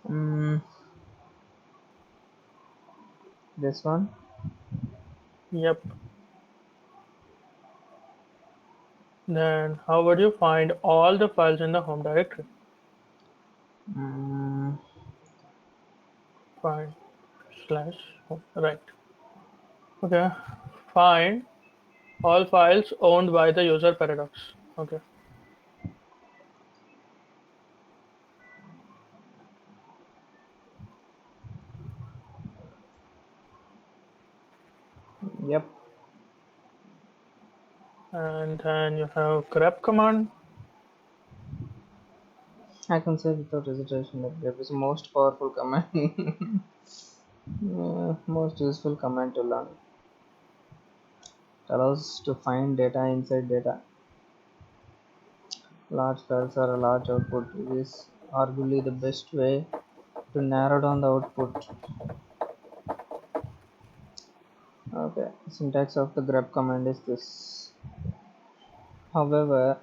Mm, this one. Yep. Then how would you find all the files in the home directory? Mm, Find slash home. Right. Okay. Find all files owned by the user paradox. Okay. yep. And then you have grep command. I can say without hesitation that grep is the most powerful command. Most useful command to learn. It allows to find data inside data. Large files are a large output. It is arguably the best way to narrow down the output. Okay, syntax of the grep command is this. However,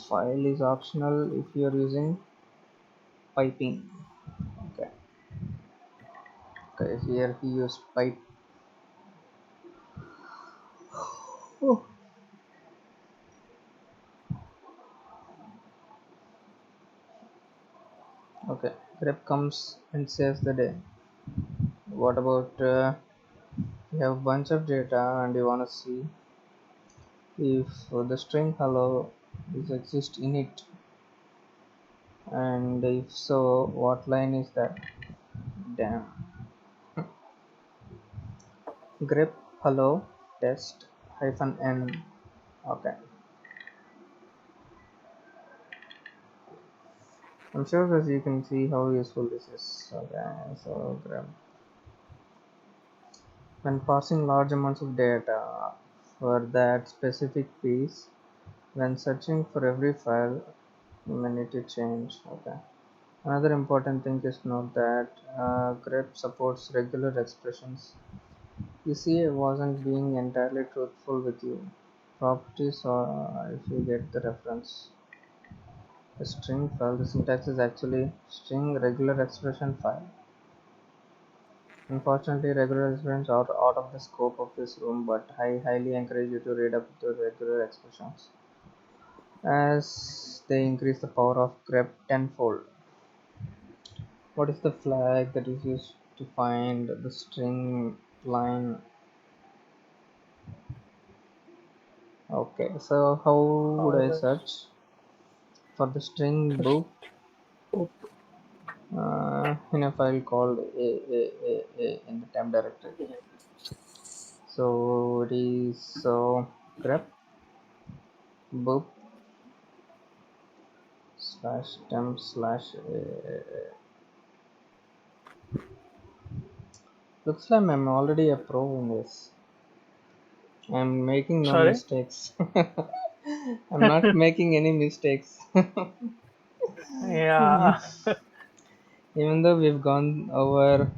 file is optional if you are using piping. Okay, okay, here he used pipe. Oh. Okay, grep comes and saves the day. What about you have a bunch of data and you want to see if the string hello is exist in it, and if so, what line is that? Damn. Grep hello test hyphen n. Okay, I'm sure that you can see how useful this is. Okay, so grep when parsing large amounts of data for that specific piece, when searching for every file you may need to change. Okay, another important thing is to note that grep supports regular expressions. You see, I wasn't being entirely truthful with you. Properties, or if you get the reference. A string file, the syntax is actually string regular expression file. Unfortunately, regular expressions are out of the scope of this room, but I highly encourage you to read up the regular expressions as they increase the power of grep tenfold. What is the flag that is used to find the string line? Okay, so how would I Always. search for the string Just book in a file called a in the temp directory? So it is grep book slash temp slash looks like I'm already a pro in this. I'm making no sorry. mistakes. I'm not making any mistakes. Yeah. Even though we've gone over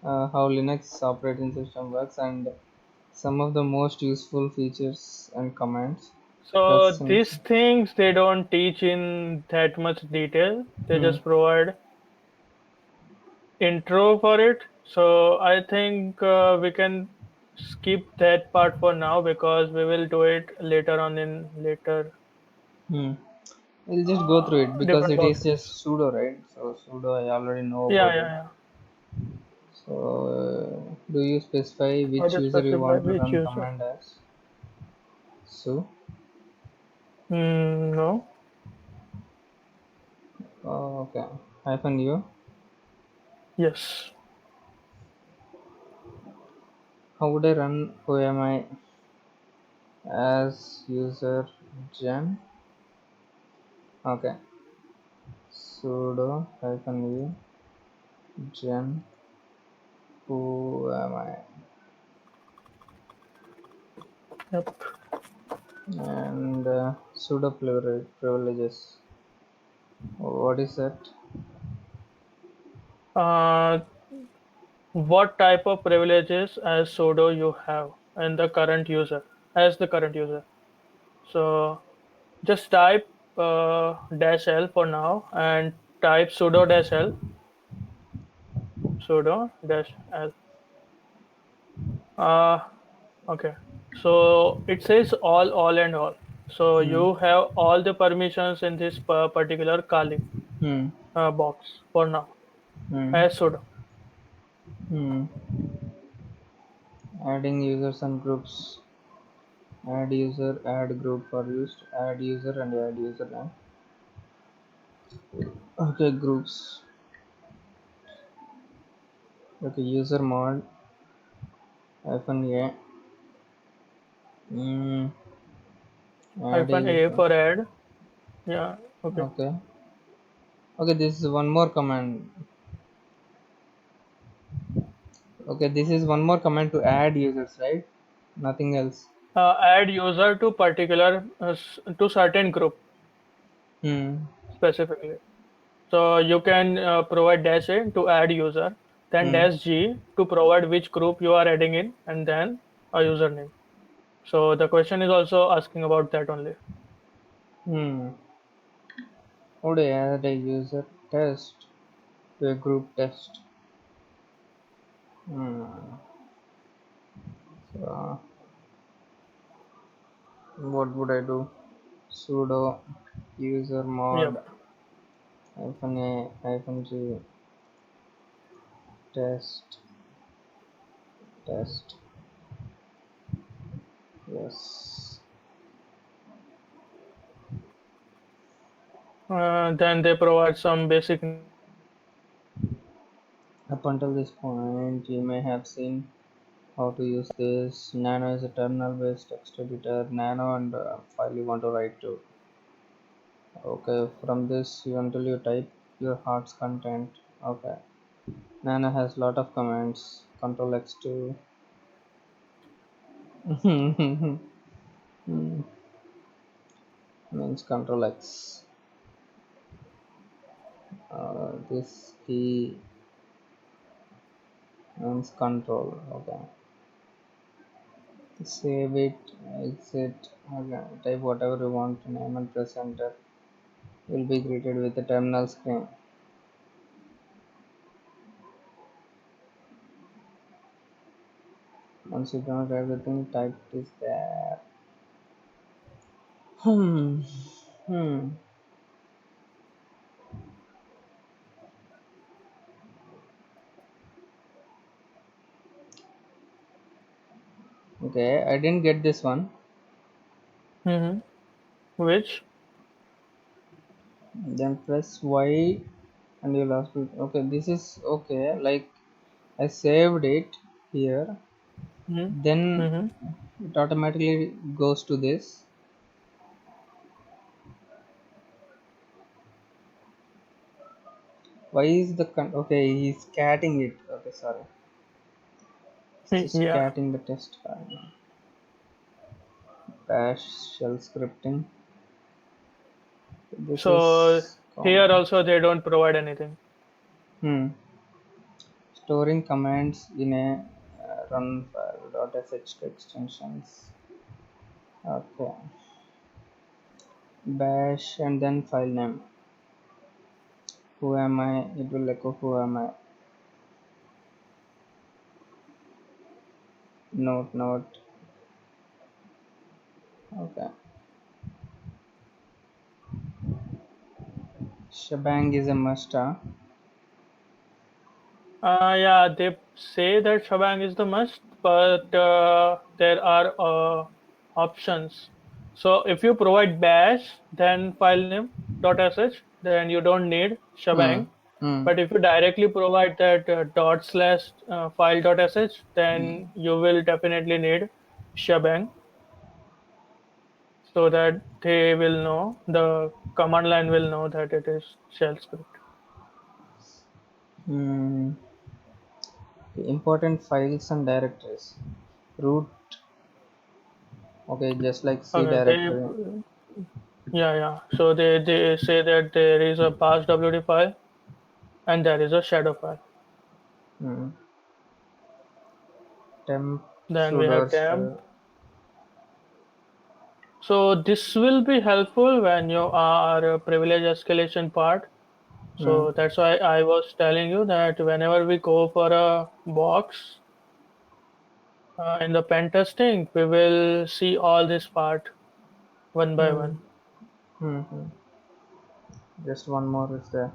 how Linux operating system works and some of the most useful features and commands, that So seems. these things they don't teach in that much detail. They Hmm. just provide intro for it. So I think we can skip that part for now because we will do it later on in later Hmm. We'll just go through it because different it is workshops. just sudo, right? So sudo I already know Yeah, about yeah, it. yeah. So do you specify How which to user you specify want to which run user? command as? So No. Okay. Hyphen U. Yes. How would I run who am I as user gen? Okay. Sudo hyphen U gen who am I Yep. and sudo privileges. What is that? Uh, what type of privileges as sudo you have and the current user as the current user. So just type dash l for now and type sudo dash l, sudo dash l. Uh, okay. So it says all and all. So Hmm. you have all the permissions in this particular Kali Hmm. box for now Hmm. as sudo. Hmm. Adding users and groups. Add user, add group are used. Add user and add username. Okay, groups. Okay, user mod hyphen a. Mm, add a Hyphen a user. for add. Yeah. Okay. Okay. Okay, this is one more command. Okay, this is one more command to add users, right? Nothing else. Add user to particular to certain group Hmm. specifically. So you can provide dash a to add user, then Hmm. dash g to provide which group you are adding in, and then a username. So the question is also asking about that only. Hmm. How do I add a user test to a group test? Hmm. So, what would I do? Sudo user mod Yep. hyphen a hyphen g test test. Yes. Then they provide some basic information like Up until this point, you may have seen how to use this. Nano is a terminal-based text editor. Nano and file you want to write to. Okay, from this until you type your heart's content. Okay. Nano has lot of commands. Control X to means Control X. This key means control. Okay. Save it, exit. Okay. Type whatever you want. Name and press enter. You'll be greeted with a terminal screen. Once you don't everything typed is there. Hmm. Hmm. Okay, I didn't get this one. hmm which Then press Y and you'll ask to okay, this is okay. Like I saved it here. hmm Then hmm it automatically goes to this. Why is the okay, he's catting it. Okay, sorry. It's just yeah. catting the test file. Bash shell scripting. This So is here common. also they don't provide anything. Hmm. Storing commands in a run file .sh extensions. Okay. Bash and then file name. Who am I? It will echo who am I. Note. Okay. Shebang is a must. Huh? Yeah, they say that Shabang is the must, but there are options. So if you provide bash, then file name. .sh, then you don't need Hmm. shebang. Hmm. But if you directly provide that dot slash file .sh, then you will definitely need shebang, so that they will know, the command line will know that it is shell script. Hmm. Important files and directories. Root. Okay, just like C Okay, directory. yeah. So they say that there is a pass WD file and there is a shadow file. Hmm. Temp Then we sudo have temp. style. So this will be helpful when you are a privilege escalation part. Hmm. So that's why I was telling you that whenever we go for a box in the pen testing, we will see all this part one by Hmm. one. Hmm. Hmm. Just one more is there.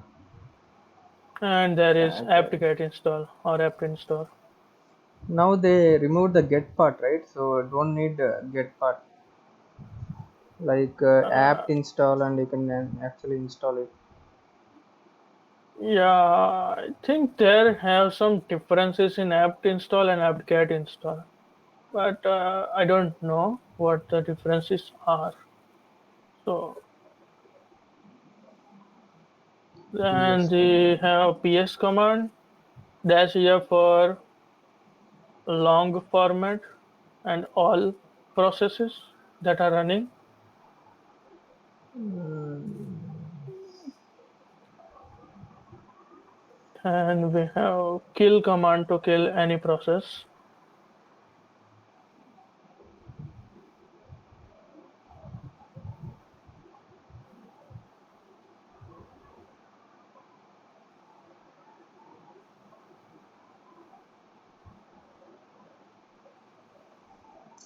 And there is Okay. apt-get install or apt install. Now they removed the get part, right? So don't need get part. Like Uh, apt install, and you can actually install it. yeah, I think there have some differences in apt install and apt-get install, but I don't know what the differences are. So then PS they command. have ps command dash here for long format and all processes that are running. And we have kill command to kill any process.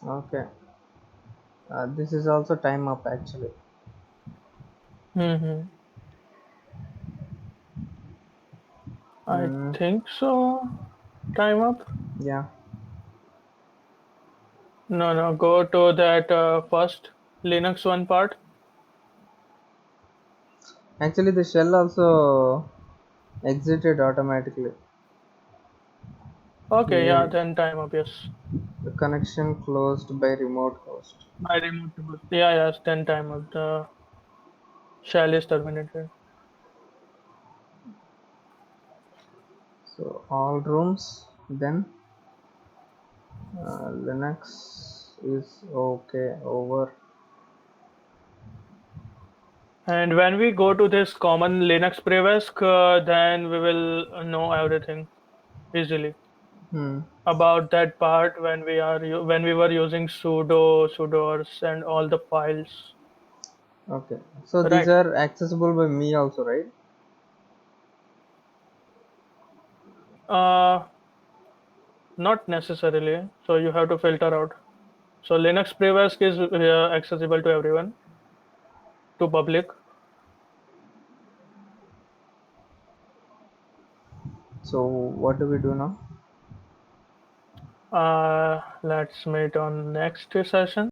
Okay. This is also time up actually. Hmm. I Hmm. think so. Time up. Yeah. No, go to that first Linux one part. Actually, the shell also exited automatically. Okay, yeah, The, then time up, yes. the connection closed by remote host. I removed the boot. Yeah, yes, then time up. The shell is terminated. So all rooms. Then Linux is okay over. And when we go to this common Linux previsk, then we will know everything easily Hmm. about that part when when we were using sudoers and all the files, Okay. So these right? are accessible by me also, right? Uh, Not necessarily. So you have to filter out. So Linux previsk is accessible to everyone, to public. So what do we do now? Let's meet on next session.